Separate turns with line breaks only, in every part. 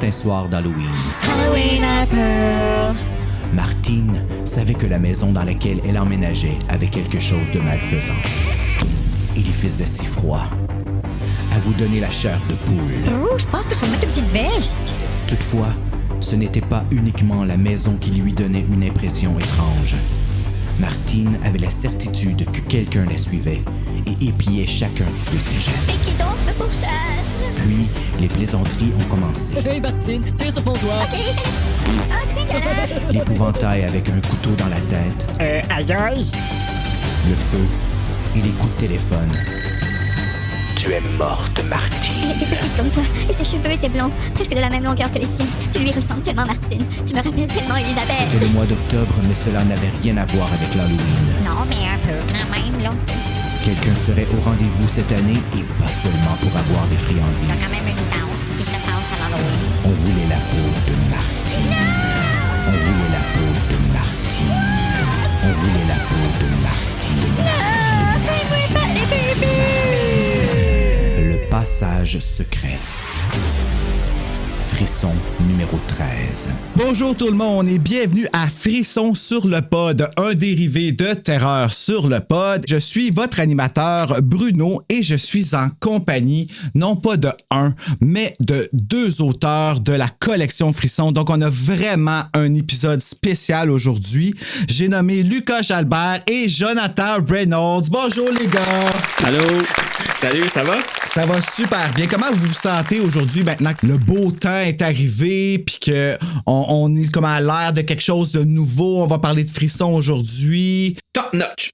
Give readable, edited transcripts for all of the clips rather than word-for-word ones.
certain soir d'Halloween.
Halloween à Pearl.
Martine savait que la maison dans laquelle elle emménageait avait quelque chose de malfaisant. Il y faisait si froid. À vous donner la chair de poule.
Oh, je pense que je vais mettre une petite veste.
Toutefois, ce n'était pas uniquement la maison qui lui donnait une impression étrange. Martine avait la certitude que quelqu'un la suivait et épiait chacun de ses gestes.
Et qui donc me pourchasse?
Puis, les plaisanteries ont commencé.
Hey Martine, tire sur mon doigt.
Ok. Ah, c'est dégueulasse.
L'épouvantail avec un couteau dans la tête,
Aïe aïe.
le feu et les coups de téléphone.
Tu es morte, Martine.
Elle était petite comme toi, et ses cheveux étaient blonds, presque de la même longueur que les tiens. Tu lui ressembles tellement, Martine. Tu me rappelles tellement Elisabeth.
C'était le mois d'octobre, mais cela n'avait rien à voir avec l'Halloween.
Non, mais un peu quand même, là.
Quelqu'un serait au rendez-vous cette année et pas seulement pour avoir des
Il y a
friandises.
quand même une danse qui se passe à l'Halloween.
On voulait la peau de Martine. On voulait la peau de Martine. On voulait la peau de Martine. Le passage secret. Frisson numéro 13.
Bonjour tout le monde et bienvenue à Frisson sur le pod, un dérivé de Terreur sur le pod. Je suis votre animateur Bruno et je suis en compagnie non pas de un, mais de deux auteurs de la collection Frisson. Donc on a vraiment un épisode spécial aujourd'hui. J'ai nommé Lucas Jalbert et Jonathan Reynolds. Bonjour les gars!
Allô? Salut, ça va?
Ça va super bien. Comment vous vous sentez aujourd'hui maintenant que le beau temps est arrivé puis que on est comme à l'ère de quelque chose de nouveau? On va parler de Frisson aujourd'hui.
Top notch!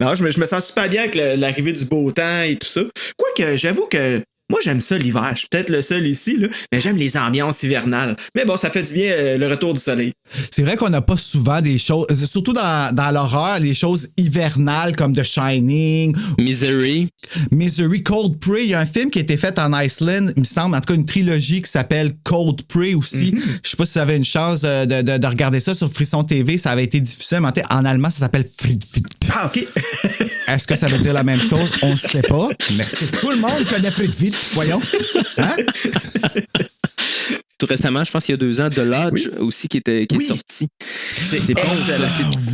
Non, je me sens super bien avec l'arrivée du beau temps et tout ça. Quoique, j'avoue que moi, j'aime ça l'hiver. Je suis peut-être le seul ici, là, mais j'aime les ambiances hivernales. Mais bon, ça fait du bien le retour du soleil.
C'est vrai qu'on n'a pas souvent des choses, surtout dans l'horreur, les choses hivernales comme The Shining,
Misery.
Cold Prey. Il y a un film qui a été fait en Iceland, il me semble, en tout cas une trilogie qui s'appelle Cold Prey aussi. Je sais pas si vous avez une chance de regarder ça sur Frisson TV. Ça avait été diffusé, mais en allemand, ça s'appelle Friedfit.
Ah, OK.
Est-ce que ça veut dire la même chose? On ne sait pas. Mais tout le monde connaît Friedfit. Voyons. Hein?
Tout récemment, je pense qu'il y a 2 ans, The Lodge aussi qui est sorti. C'est bon,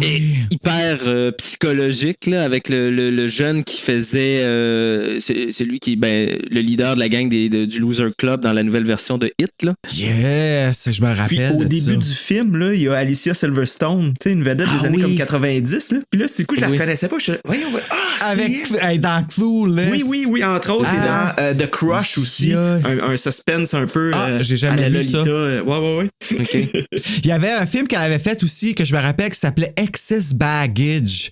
c'est hyper psychologique là, avec le jeune qui faisait c'est lui qui le leader de la gang du Loser Club dans la nouvelle version de Hit là.
Yes, je me rappelle.
Puis au début du film là, il y a Alicia Silverstone, tu sais, une vedette des années comme 90 là. Puis là, du coup, je la reconnaissais pas. Voyons,
avec dans Clueless.
Oui, entre autres, et dans The Crush aussi, un suspense un peu.
J'ai jamais vu ça.
Ouais.
Okay.
Il y avait un film qu'elle avait fait aussi que je me rappelle qui s'appelait Excess Baggage.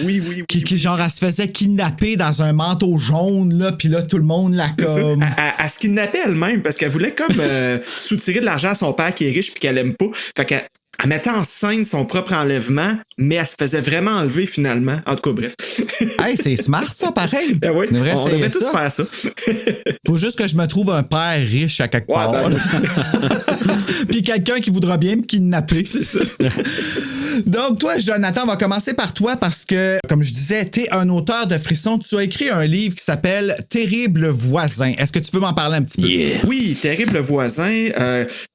Oui.
Qui genre elle se faisait kidnapper dans un manteau jaune là, puis là tout le monde la comme.
Elle se kidnappait elle-même parce qu'elle voulait comme soutirer de l'argent à son père qui est riche puis qu'elle aime pas. Fait qu'elle mettait en scène son propre enlèvement, mais elle se faisait vraiment enlever finalement. En tout cas, bref.
Hey, c'est smart ça, pareil.
Ben oui, on devrait tous faire ça.
Faut juste que je me trouve un père riche à quelque part. Puis quelqu'un qui voudra bien me kidnapper.
C'est ça.
Donc, toi, Jonathan, on va commencer par toi parce que, comme je disais, t'es un auteur de Frisson. Tu as écrit un livre qui s'appelle Terrible voisin. Est-ce que tu peux m'en parler un petit peu?
Yeah. Oui, Terrible voisin,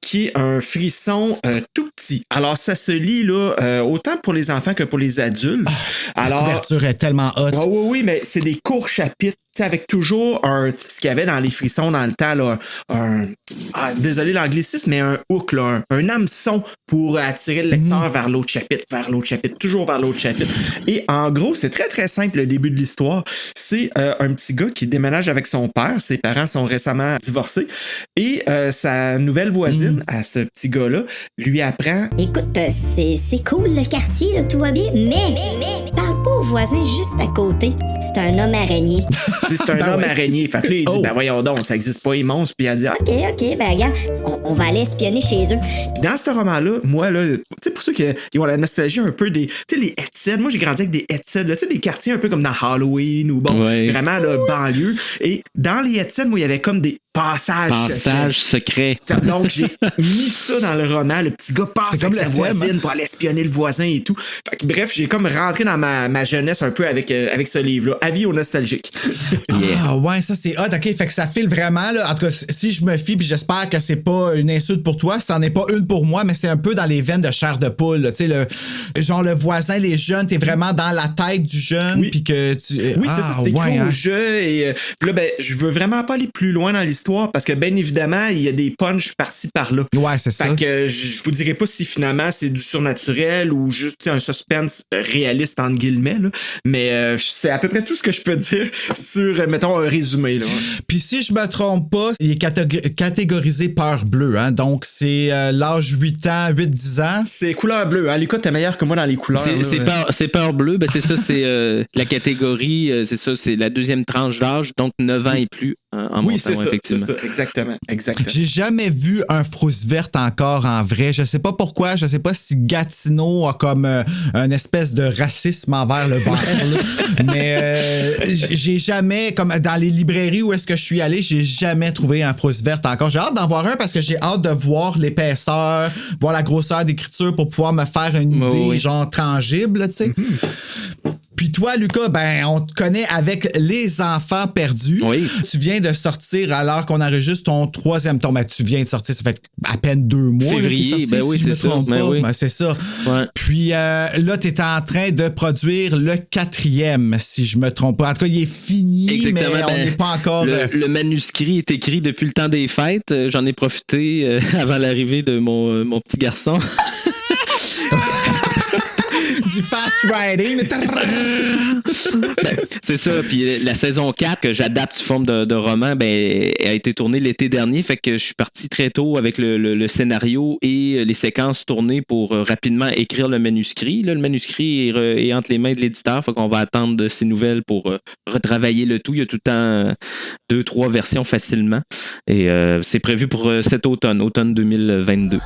qui est un frisson tout petit. Alors, ça se lit là, autant pour les enfants que pour les adultes.
La couverture est tellement hot.
Oui, mais c'est des courts chapitres. Avec toujours ce qu'il y avait dans les frissons dans le temps, là, désolé l'anglicisme, mais un hook, là, un hameçon pour attirer le lecteur vers l'autre chapitre, toujours vers l'autre chapitre. Et en gros, c'est très, très simple le début de l'histoire. C'est un petit gars qui déménage avec son père. Ses parents sont récemment divorcés. Et sa nouvelle voisine, à ce petit gars-là, lui apprend...
Écoute, c'est cool le quartier, là, tout va bien, mais parle pas au voisin juste à côté. C'est un homme araignée.
C'est un homme araignée. Fait que là, il dit, voyons donc, ça existe pas, immense. Puis elle dit,
OK, regarde, on va aller espionner chez eux.
Dans ce roman-là, moi, là, tu sais, pour ceux qui ont la nostalgie un peu des, tu sais, les headsets. Moi, j'ai grandi avec des headsets, tu sais, des quartiers un peu comme dans Halloween ou vraiment, là, banlieue. Et dans les headsets, moi, il y avait comme Passage
secret.
Donc, j'ai mis ça dans le roman. Le petit gars passe avec sa voisine pour aller espionner le voisin et tout. Fait que, bref, j'ai comme rentré dans ma jeunesse un peu avec ce livre-là. Avis aux nostalgiques.
Ah ouais, ça c'est hot. OK, fait que ça file vraiment, là. En tout cas, si je me fie, puis j'espère que c'est pas une insulte pour toi, c'en est pas une pour moi, mais c'est un peu dans les veines de chair de poule. Tu sais, genre le voisin, les jeunes, t'es vraiment dans la tête du jeune, puis que tu...
Oui, c'est ça, c'est écrit au jeu. Et puis là, ben, je veux vraiment pas aller plus loin dans l'histoire parce que, bien évidemment, il y a des punchs par-ci, par-là.
Ouais, c'est ça.
Fait que je vous dirai pas si finalement c'est du surnaturel ou juste un suspense réaliste, entre guillemets, là. Mais c'est à peu près tout ce que je peux dire sur, mettons, un résumé, là.
Puis si je me trompe pas, il est catégorisé peur bleue, hein. Donc c'est l'âge 8 ans, 8-10 ans.
C'est couleur bleue, hein. L'écoute, t'es meilleur que moi dans les couleurs.
C'est peur bleue, ben c'est ça, c'est la catégorie, c'est ça, c'est la deuxième tranche d'âge, donc 9 ans et plus en montant,
c'est ça,
effectivement.
C'est ça, exactement.
J'ai jamais vu un frousse verte encore en vrai. Je sais pas pourquoi, je sais pas si Gatineau a comme un espèce de racisme envers le vert, là. Mais j'ai jamais, comme dans les librairies où est-ce que je suis allé, j'ai jamais trouvé un frousse verte encore. J'ai hâte d'en voir un parce que j'ai hâte de voir l'épaisseur, voir la grosseur d'écriture pour pouvoir me faire une idée genre tangible, tu sais. Puis toi, Lucas, ben on te connaît avec Les Enfants perdus.
Oui.
Tu viens de sortir alors qu'on enregistre ton 3e tome. Ben, tu viens de sortir, ça fait à peine 2 mois.
Février,
là,
ben oui, c'est ça.
Ben, c'est ça.
Ouais.
Puis là, tu es en train de produire le 4e, si je me trompe pas. En tout cas, il est fini,
exactement,
mais on n'est pas encore...
Le manuscrit est écrit depuis le temps des fêtes. J'en ai profité avant l'arrivée de mon petit garçon.
Du fast riding.
Ben, c'est ça. Puis la saison 4 que j'adapte sous forme de roman, ben, a été tournée l'été dernier. Fait que je suis parti très tôt avec le scénario et les séquences tournées pour rapidement écrire le manuscrit. Là, le manuscrit est entre les mains de l'éditeur. Fait qu'on va attendre de ses nouvelles pour retravailler le tout. Il y a tout le temps 2-3 versions facilement. Et c'est prévu pour cet automne 2022.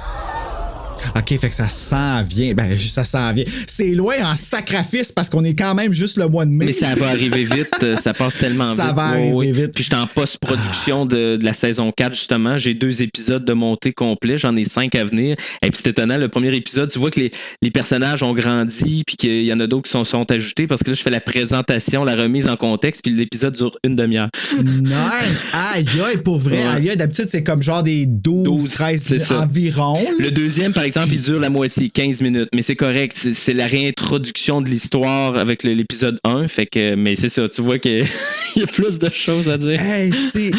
OK, fait que ça s'en vient. Ben, ça s'en vient. C'est loin en sacrifice parce qu'on est quand même juste le mois de mai.
Mais ça va arriver vite. Ça passe tellement vite.
Ça va arriver vite.
Puis je suis en post-production de la saison 4, justement. J'ai 2 épisodes de montée complet. J'en ai 5 à venir. Et puis c'est étonnant, le premier épisode, tu vois que les personnages ont grandi puis qu'il y en a d'autres qui sont ajoutés parce que là, je fais la présentation, la remise en contexte puis l'épisode dure 1 demi-heure.
Nice! Aïe, pour vrai. Ouais. Aïe, d'habitude, c'est comme genre des 12-13 minutes environ.
Le deuxième, par exemple, il dure la moitié, 15 minutes, mais c'est correct. C'est la réintroduction de l'histoire avec l'épisode 1. Fait que, mais c'est ça, tu vois qu'il y a plus de choses à dire.
Hey, tu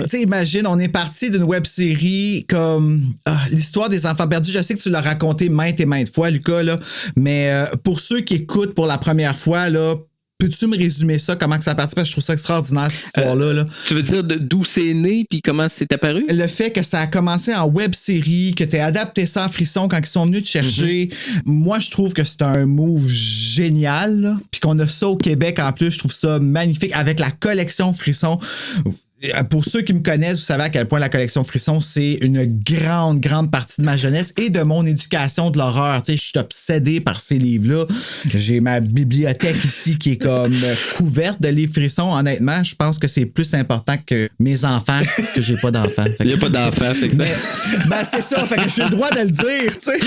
sais, imagine, on est parti d'une web-série comme l'histoire des enfants perdus. Je sais que tu l'as raconté maintes et maintes fois, Lucas, là, mais pour ceux qui écoutent pour la première fois, là, peux-tu me résumer ça, comment que ça a parti? Parce que je trouve ça extraordinaire, cette histoire-là. Là.
Tu veux dire d'où c'est né puis comment c'est apparu?
Le fait que ça a commencé en web-série, que tu as adapté ça en Frisson quand ils sont venus te chercher. Moi, je trouve que c'est un move génial. Puis qu'on a ça au Québec en plus, je trouve ça magnifique. Avec la collection Frisson. Pour ceux qui me connaissent, vous savez à quel point la collection Frisson, c'est une grande partie de ma jeunesse et de mon éducation de l'horreur. Tu sais, je suis obsédé par ces livres-là. J'ai ma bibliothèque ici qui est comme couverte de livres Frisson. Honnêtement, je pense que c'est plus important que mes enfants, que j'ai pas d'enfants.
Il n'y a pas d'enfants, c'est
ça. Ben, c'est ça. Fait que j'ai le droit de le dire, tu sais.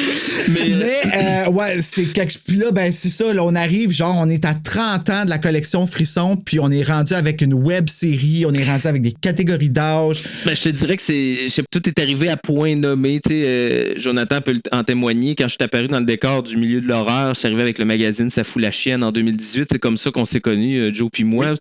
Mais ouais, c'est quelque... Puis là, ben, c'est ça. Là, on arrive, genre, on est à 30 ans de la collection Frisson, puis on est rendu avec une web-série, on est rendu avec des catégories d'âge.
Ben, je te dirais que tout est arrivé à point nommé. Jonathan peut en témoigner. Quand je suis apparu dans le décor du milieu de l'horreur, je suis arrivé avec le magazine Ça fout la chienne en 2018. C'est comme ça qu'on s'est connus, Joe puis moi.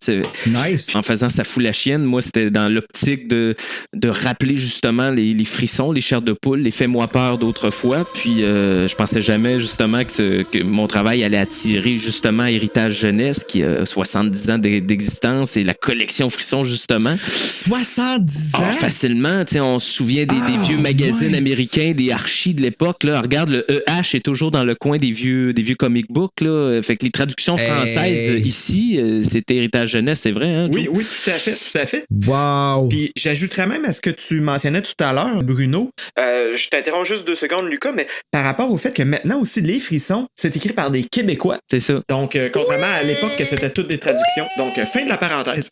Nice.
En faisant Ça fout la chienne, moi, c'était dans l'optique de rappeler justement les frissons, les chairs de poule, les fais-moi peur d'autrefois. Puis je pensais jamais justement que mon travail allait attirer justement Héritage Jeunesse qui a 70 ans d'existence et la collection Frisson justement.
70 ans?
Facilement. On se souvient des vieux magazines américains, des archis de l'époque. Là. Regarde, le EH est toujours dans le coin des vieux comic books. Là. Fait que les traductions françaises ici, c'était Héritage Jeunesse, c'est vrai. Hein,
oui, tout à fait.
Wow!
Puis j'ajouterais même à ce que tu mentionnais tout à l'heure, Bruno. Je t'interromps juste 2 secondes, Lucas, mais par rapport au fait que maintenant aussi, les frissons, c'est écrit par des Québécois.
C'est ça.
Donc, contrairement à l'époque que c'était toutes des traductions. Donc, fin de la parenthèse.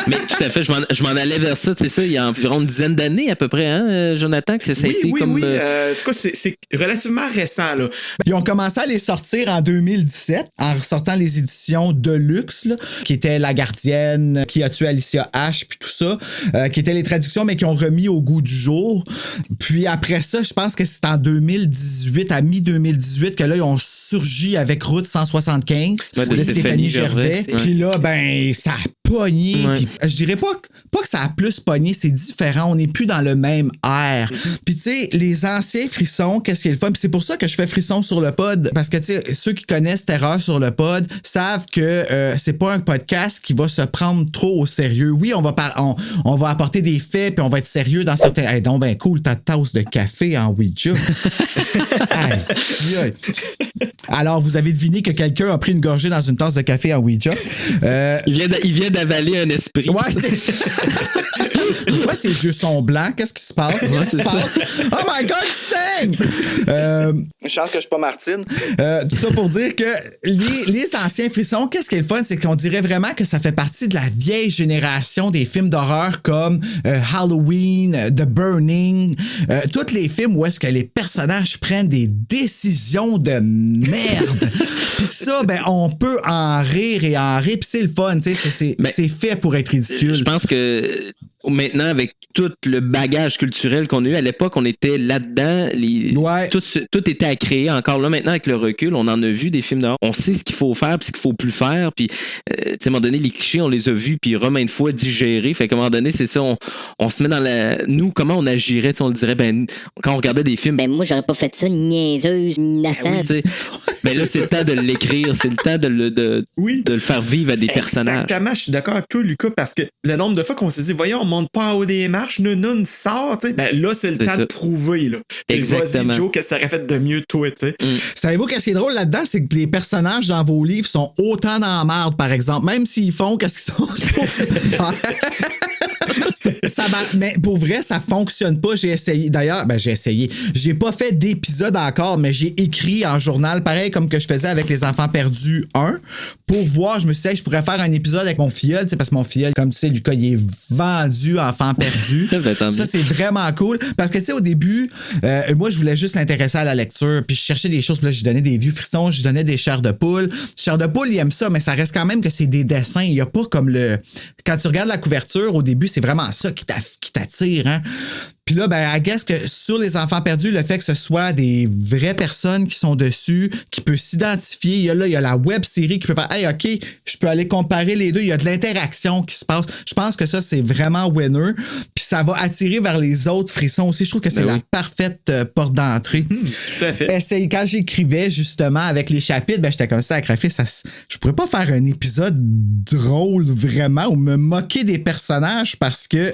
Mais tout à fait, je Je m'en allais vers ça, tu sais ça, il y a environ une dizaine d'années à peu près, hein, Jonathan, que ça a été comme...
Oui. En tout cas, c'est relativement récent, là.
Ils ont commencé à les sortir en 2017 en ressortant les éditions Deluxe, là, qui étaient La Gardienne, Qui a tué Alicia H, puis tout ça, qui étaient les traductions, mais qui ont remis au goût du jour. Puis après ça, je pense que c'est en 2018, à mi-2018, que là, ils ont surgi avec Route 175 de Stéphanie Gervais. Puis là, ben, ça a pogné. Puis, je dirais pas que ça a plus pogné, c'est différent. On n'est plus dans le même air. Puis tu sais, les anciens frissons, qu'est-ce qui est le fun? Puis c'est pour ça que je fais Frisson sur le pod, parce que tu sais, ceux qui connaissent Terreur sur le pod savent que c'est pas un podcast qui va se prendre trop au sérieux. Oui, on va apporter des faits, puis on va être sérieux dans certains... Hey, donc ben cool, ta tasse de café en Ouija. Alors, vous avez deviné que quelqu'un a pris une gorgée dans une tasse de café en Ouija.
Il vient d'avaler un esprit.
Ouais, pourquoi ses yeux sont blancs? Qu'est-ce qui se passe? Oh my God, tu saignes! Une chance que je suis pas Martine. Tout ça pour dire que les anciens frissons, qu'est-ce qui est le fun? C'est qu'on dirait vraiment que ça fait partie de la vieille génération des films d'horreur comme Halloween, The Burning, tous les films où est-ce que les personnages prennent des décisions de merde. Puis ça, ben, on peut en rire, puis c'est le fun, tu sais, c'est fait pour être ridicule.
Je pense que maintenant, avec tout le bagage culturel qu'on a eu, à l'époque, on était là-dedans, tout était à créer. Encore là, maintenant, avec le recul, on en a vu des films d'horreur. On sait ce qu'il faut faire puis ce qu'il faut plus faire. Puis, tu sais, à un moment donné, les clichés, on les a vus puis maintes fois digérés. Fait qu'à un moment donné, c'est ça, on se met dans nous, comment on agirait, on le dirait, ben, quand on regardait des films.
Ben, moi, j'aurais pas fait ça, niaiseuse, innocente.
Ben là, c'est le temps de l'écrire, c'est le temps de le faire vivre à des personnages.
Exactement, je suis d'accord avec toi, Lucas, parce que le nombre de fois qu'on s'est dit, voyons, on monte pas en haut des marches, Nounoun sort, tu sais, ben là, c'est le temps de prouver, là.
Exactement.
Vas-y, Joe, qu'est-ce que t'aurais fait de mieux, toi, tu sais.
Savez-vous qu'est-ce qui est drôle là-dedans, c'est que les personnages dans vos livres sont autant dans la merde, par exemple, même s'ils font qu'est-ce qu'ils sont supposés faire. Mais pour vrai, ça fonctionne pas. J'ai essayé. D'ailleurs, j'ai essayé. J'ai pas fait d'épisode encore, mais j'ai écrit en journal, pareil comme que je faisais avec Les Enfants Perdus 1, pour voir. Je me suis dit, je pourrais faire un épisode avec mon filleul, parce que mon filleul, comme tu sais, Lucas, il est vendu Enfants Perdus. Ça, c'est vraiment cool. Parce que, tu sais, au début, moi, je voulais juste l'intéresser à la lecture, puis je cherchais des choses, puis là, je donnais des vieux frissons, je donnais des chairs de poule. Chairs de poule, il aime ça, mais ça reste quand même que c'est des dessins. Il y a pas comme le... Quand tu regardes la couverture, au début, c'est vraiment ça qui t'attire, hein. Puis là, I guess que sur Les Enfants Perdus, le fait que ce soit des vraies personnes qui sont dessus, qui peuvent s'identifier, il y a la web série qui peut faire, hey, OK, je peux aller comparer les deux, il y a de l'interaction qui se passe. Je pense que ça, c'est vraiment winner. Puis ça va attirer vers les autres frissons aussi. Je trouve que c'est la parfaite porte d'entrée.
Tout à fait.
Quand j'écrivais justement avec les chapitres, j'étais comme ça à crafer. Je pourrais pas faire un épisode drôle vraiment ou me moquer des personnages parce que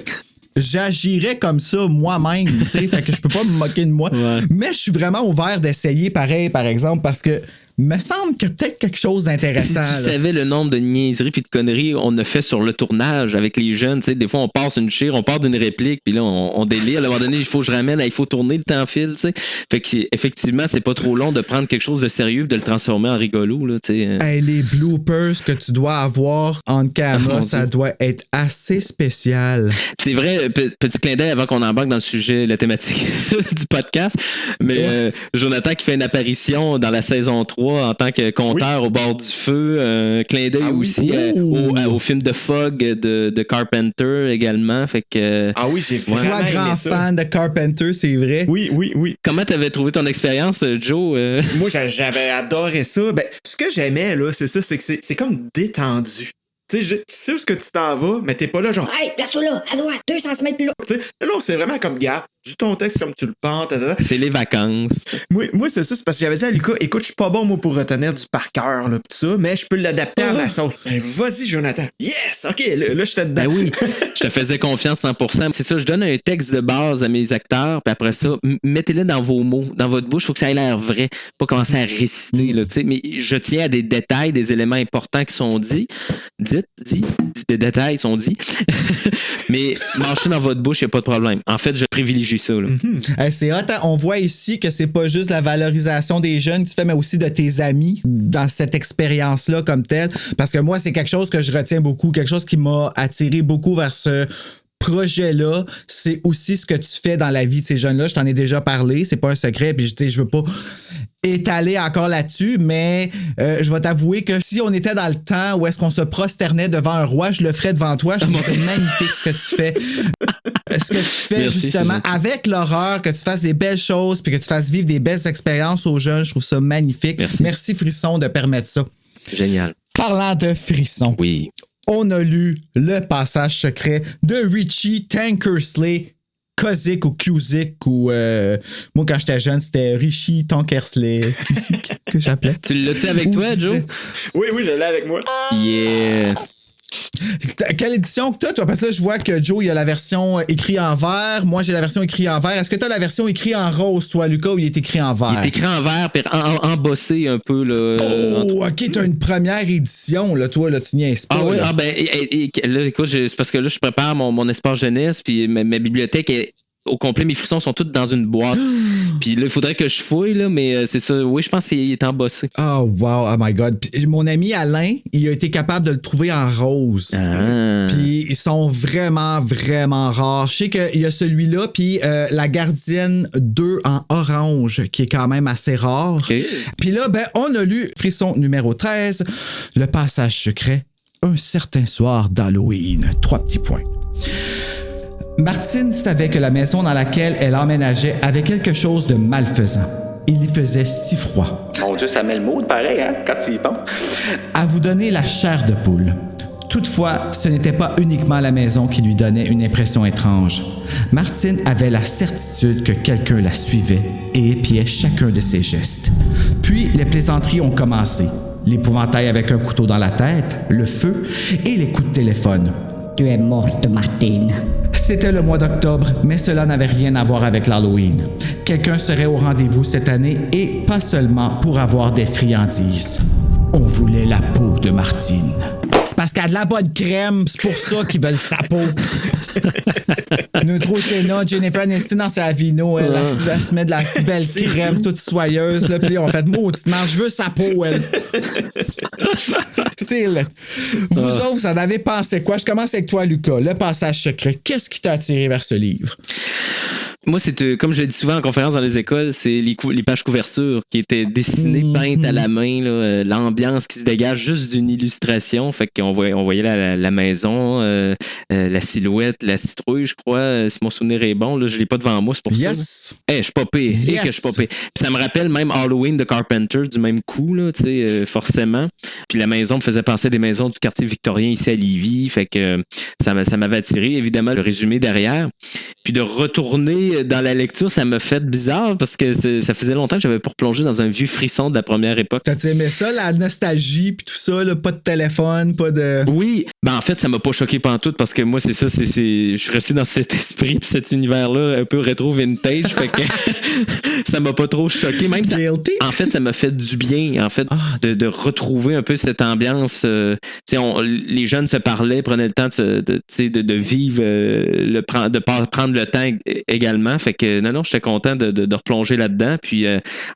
j'agirais comme ça moi-même, tu sais, fait que je peux pas me moquer de moi. Ouais. Mais je suis vraiment ouvert d'essayer pareil, par exemple, parce que me semble qu'il y a peut-être quelque chose d'intéressant.
Si tu savais le nombre de niaiseries puis de conneries on a fait sur le tournage avec les jeunes, tu sais, des fois on passe une chire, on part d'une réplique, puis là on délire. À un moment donné, il faut que je ramène, il faut tourner, le temps file, tu sais. Fait que effectivement, c'est pas trop long de prendre quelque chose de sérieux et de le transformer en rigolo, là, tu sais.
Hey, les bloopers que tu dois avoir en caméra, ça doit être assez spécial.
C'est vrai, petit clin d'œil avant qu'on embarque dans le sujet, la thématique du podcast, mais Jonathan qui fait une apparition dans la saison 3 en tant que conteur au bord du feu, clin d'œil aussi au film de Fog de Carpenter également. Fait que,
ah oui, j'ai vraiment aimé
grand
ça.
fan de Carpenter, c'est vrai.
Oui.
Comment t'avais trouvé ton expérience, Joe?
Moi, j'avais adoré ça. Ben, ce que j'aimais, là, c'est ça, c'est que c'est comme détendu. Tu sais où est-ce que tu t'en vas, mais t'es pas là genre,
hey, place-toi là, à droite, 2 cm plus loin.
Tu sais, là, c'est vraiment comme, gars, du ton texte comme tu le penses.
C'est les vacances.
Moi, c'est ça, c'est parce que j'avais dit à Lucas, écoute, je suis pas bon, moi, pour retenir du par cœur, là, tout ça, mais je peux l'adapter à ma sauce. Ben, vas-y, Jonathan. Yes, OK, là, je te dedans.
Ben oui, je te faisais confiance 100%. C'est ça, je donne un texte de base à mes acteurs, puis après ça, mettez-le dans vos mots, dans votre bouche, faut que ça ait l'air vrai, pas commencer à réciter, là, tu sais. Mais je tiens à des détails, des éléments importants qui sont dits. Des détails sont dits. Mais marchez dans votre bouche, il n'y a pas de problème. En fait, je privilégie privilégie ça. Là.
C'est hot, hein? On voit ici que c'est pas juste la valorisation des jeunes que tu fais, mais aussi de tes amis dans cette expérience-là comme telle. Parce que moi, c'est quelque chose que je retiens beaucoup, quelque chose qui m'a attiré beaucoup vers ce projet-là, c'est aussi ce que tu fais dans la vie de ces jeunes-là. Je t'en ai déjà parlé, c'est pas un secret, puis je veux pas étaler encore là-dessus, mais je vais t'avouer que si on était dans le temps où est-ce qu'on se prosternait devant un roi, je le ferais devant toi. Je trouve que c'est magnifique ce que tu fais. Ce que tu fais, merci, justement, avec l'horreur, que tu fasses des belles choses, puis que tu fasses vivre des belles expériences aux jeunes, je trouve ça magnifique. Merci Frisson de permettre ça.
Génial.
Parlant de Frisson.
Oui.
On a lu Le passage secret de Richie Tankersley, Kozik ou Cusick, ou moi quand j'étais jeune, c'était Richie Tankersley que j'appelais.
Tu l'as-tu avec toi, Joe?
Oui, je l'ai avec moi.
Yeah!
Quelle édition que t'as, toi? Parce que là, je vois que Joe, il a la version écrite en vert. Moi, j'ai la version écrite en vert. Est-ce que t'as la version écrite en rose, toi, Lucas, ou il est écrit en vert?
Il est écrit en vert, puis embossé un peu, là.
Oh, OK, t'as une première édition, là, toi, là, tu niaises pas.
Ah oui,
là.
Là, écoute, c'est parce que là, je prépare mon espace jeunesse, puis ma bibliothèque est au complet. Mes frissons sont tous dans une boîte. Puis là, il faudrait que je fouille, là, mais c'est ça. Oui, je pense qu'il est embossé.
Oh, wow, oh my God. Puis, mon ami Alain, il a été capable de le trouver en rose.
Ah.
Puis ils sont vraiment, vraiment rares. Je sais qu'il y a celui-là, puis la Gardienne 2 en orange, qui est quand même assez rare.
Okay.
Puis là, on a lu Frisson numéro 13, Le passage secret, un certain soir d'Halloween. 3 petits points. Martine savait que la maison dans laquelle elle emménageait avait quelque chose de malfaisant. Il y faisait si froid.
Mon Dieu, ça met le mood pareil, hein, quand tu y penses.
À vous donner la chair de poule. Toutefois, ce n'était pas uniquement la maison qui lui donnait une impression étrange. Martine avait la certitude que quelqu'un la suivait et épiait chacun de ses gestes. Puis, les plaisanteries ont commencé. L'épouvantail avec un couteau dans la tête, le feu et les coups de téléphone.
Tu es morte, Martine.
C'était le mois d'octobre, mais cela n'avait rien à voir avec l'Halloween. Quelqu'un serait au rendez-vous cette année et pas seulement pour avoir des friandises. On voulait la peau de Martine. C'est parce qu'elle a de la bonne crème, c'est pour ça qu'ils veulent sa peau. Neutrogena, Jennifer Aniston dans sa vino, elle se met de la belle crème toute soyeuse, là, puis on fait mauditement, je veux sa peau, elle. C'est là. Vous autres, vous en avez pensé quoi? Je commence avec toi, Lucas. Le passage secret. Qu'est-ce qui t'a attiré vers ce livre?
Moi, c'est comme je le dis souvent en conférence dans les écoles, c'est les pages couvertures qui étaient dessinées, peintes à la main, là, l'ambiance qui se dégage juste d'une illustration. Fait qu'on voyait la maison, la silhouette, la citrouille, je crois, si mon souvenir est bon. Là, je l'ai pas devant moi, c'est pour ça. Je suis pas pire.
Yes.
Que je suis pas pire. Puis ça me rappelle même Halloween de Carpenter du même coup, là, tu sais, forcément. Puis la maison me faisait penser à des maisons du quartier victorien ici à Lévis. Fait que ça m'avait attiré, évidemment, le résumé derrière. Puis de retourner dans la lecture, ça m'a fait bizarre parce que ça faisait longtemps que j'avais pas replongé dans un vieux frisson de la première époque.
T'as aimé ça, la nostalgie puis tout ça, là, pas de téléphone, pas de...
Oui, en fait, ça m'a pas choqué pantoute parce que moi, c'est ça, je suis resté dans cet esprit pis cet univers-là un peu rétro-vintage, fait que ça m'a pas trop choqué. Même ça, en fait, ça m'a fait du bien, en fait, de retrouver un peu cette ambiance. Les jeunes se parlaient, prenaient le temps de vivre, de prendre le temps également. Fait que non, j'étais content de replonger là-dedans. Puis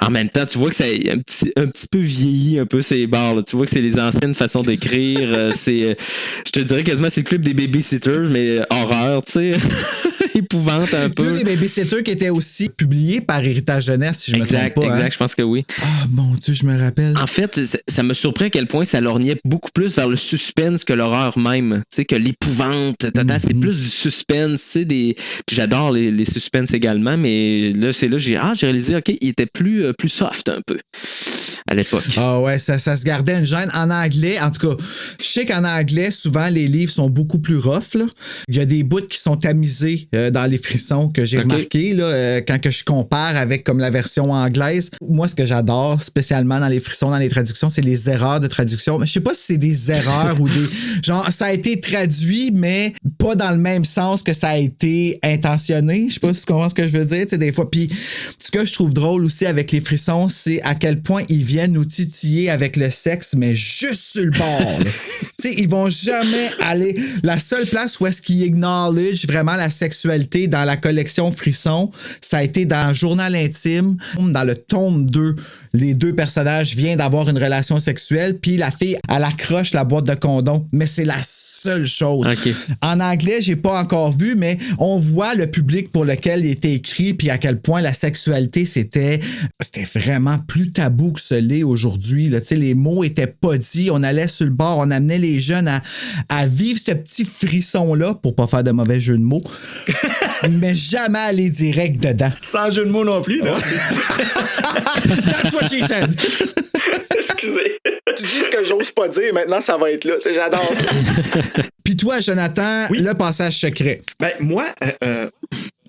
en même temps, tu vois que ça a un petit peu vieilli un peu ces bars. Là. Tu vois que c'est les anciennes façons d'écrire. Je te dirais quasiment c'est le club des babysitters, mais horreur, tu sais. Épouvante un peu.
Club des babysitters qui était aussi publié par Héritage Jeunesse, si je me trompe pas.
Exact,
hein?
Je pense que oui.
Ah, mon Dieu, je me rappelle.
En fait, ça me surprend à quel point ça lorgnait beaucoup plus vers le suspense que l'horreur même. Tu sais, que l'épouvante totale, c'est plus du suspense, tu sais, Puis j'adore les suspens également, mais là, j'ai réalisé, OK, il était plus soft un peu à l'époque.
Ah ouais, ça se gardait une gêne. En anglais, en tout cas, je sais qu'en anglais, souvent, les livres sont beaucoup plus rough, là. Il y a des bouts qui sont tamisés dans les frissons que j'ai remarqué, là, quand que je compare avec comme la version anglaise. Moi, ce que j'adore, spécialement dans les frissons, dans les traductions, c'est les erreurs de traduction. Mais je sais pas si c'est des erreurs ou des... Genre, ça a été traduit, mais pas dans le même sens que ça a été intentionné. Je sais pas si tu comprends ce que je veux dire, tu sais, des fois. Puis, ce que je trouve drôle aussi avec les frissons, c'est à quel point ils viennent nous titiller avec le sexe, mais juste sur le bord. Tu sais, ils vont jamais aller... La seule place où est-ce qu'ils acknowledge vraiment la sexualité sexualité dans la collection Frisson, ça a été dans Journal intime, dans le tome 2. Les deux personnages viennent d'avoir une relation sexuelle, puis la fille, elle accroche la boîte de condoms, mais c'est la seule chose.
Okay.
En anglais, j'ai pas encore vu, mais on voit le public pour lequel il était écrit, puis à quel point la sexualité, c'était vraiment plus tabou que ce l'est aujourd'hui. Là. Les mots étaient pas dits, on allait sur le bord, on amenait les jeunes à vivre ce petit frisson-là, pour pas faire de mauvais jeu de mots, mais jamais aller direct dedans.
Sans jeu de mots non plus, là.
That's what she said.
Excusez. Tu dis ce que j'ose pas dire, maintenant ça va être là. Tu sais, j'adore ça.
Puis toi, Jonathan,
oui.
Le passage secret.
Ben, moi,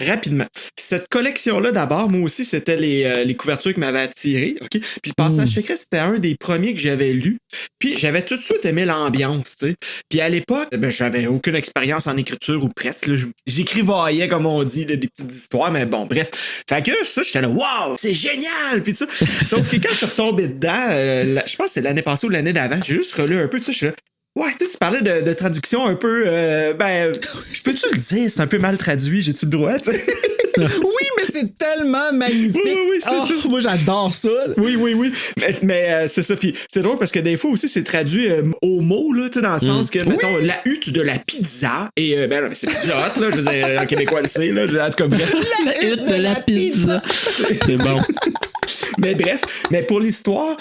rapidement. Cette collection-là, d'abord, moi aussi, c'était les couvertures qui m'avaient attiré. Okay? Puis le passage secret, c'était un des premiers que j'avais lu. Puis j'avais tout de suite aimé l'ambiance, tu sais. Puis à l'époque, ben, j'avais aucune expérience en écriture ou presque. Là. J'écrivaillais, comme on dit, là, des petites histoires, mais bon, bref. Fait que ça, j'étais là, waouh, c'est génial! Puis ça. Sauf que quand je suis retombé dedans, je pense que c'est l'année passée ou l'année d'avant, j'ai juste relu un peu, tu sais, je suis là. Ouais, tu parlais de traduction un peu. Je peux-tu le dire? C'est un peu mal traduit, j'ai-tu le droit? T'sais?
Oui, mais c'est tellement magnifique.
Oui, c'est ça.
Moi, j'adore ça.
Oui. Mais c'est ça. Puis c'est drôle parce que des fois aussi, c'est traduit au mot, là, tu sais, dans le sens que, mettons, la hutte de la pizza. Et, ben non, mais c'est pizza hot, là. Je veux dire, en québécois, le sait, là. Je veux dire, comme
La hutte de la pizza.
C'est bon.
Mais bref, mais pour l'histoire,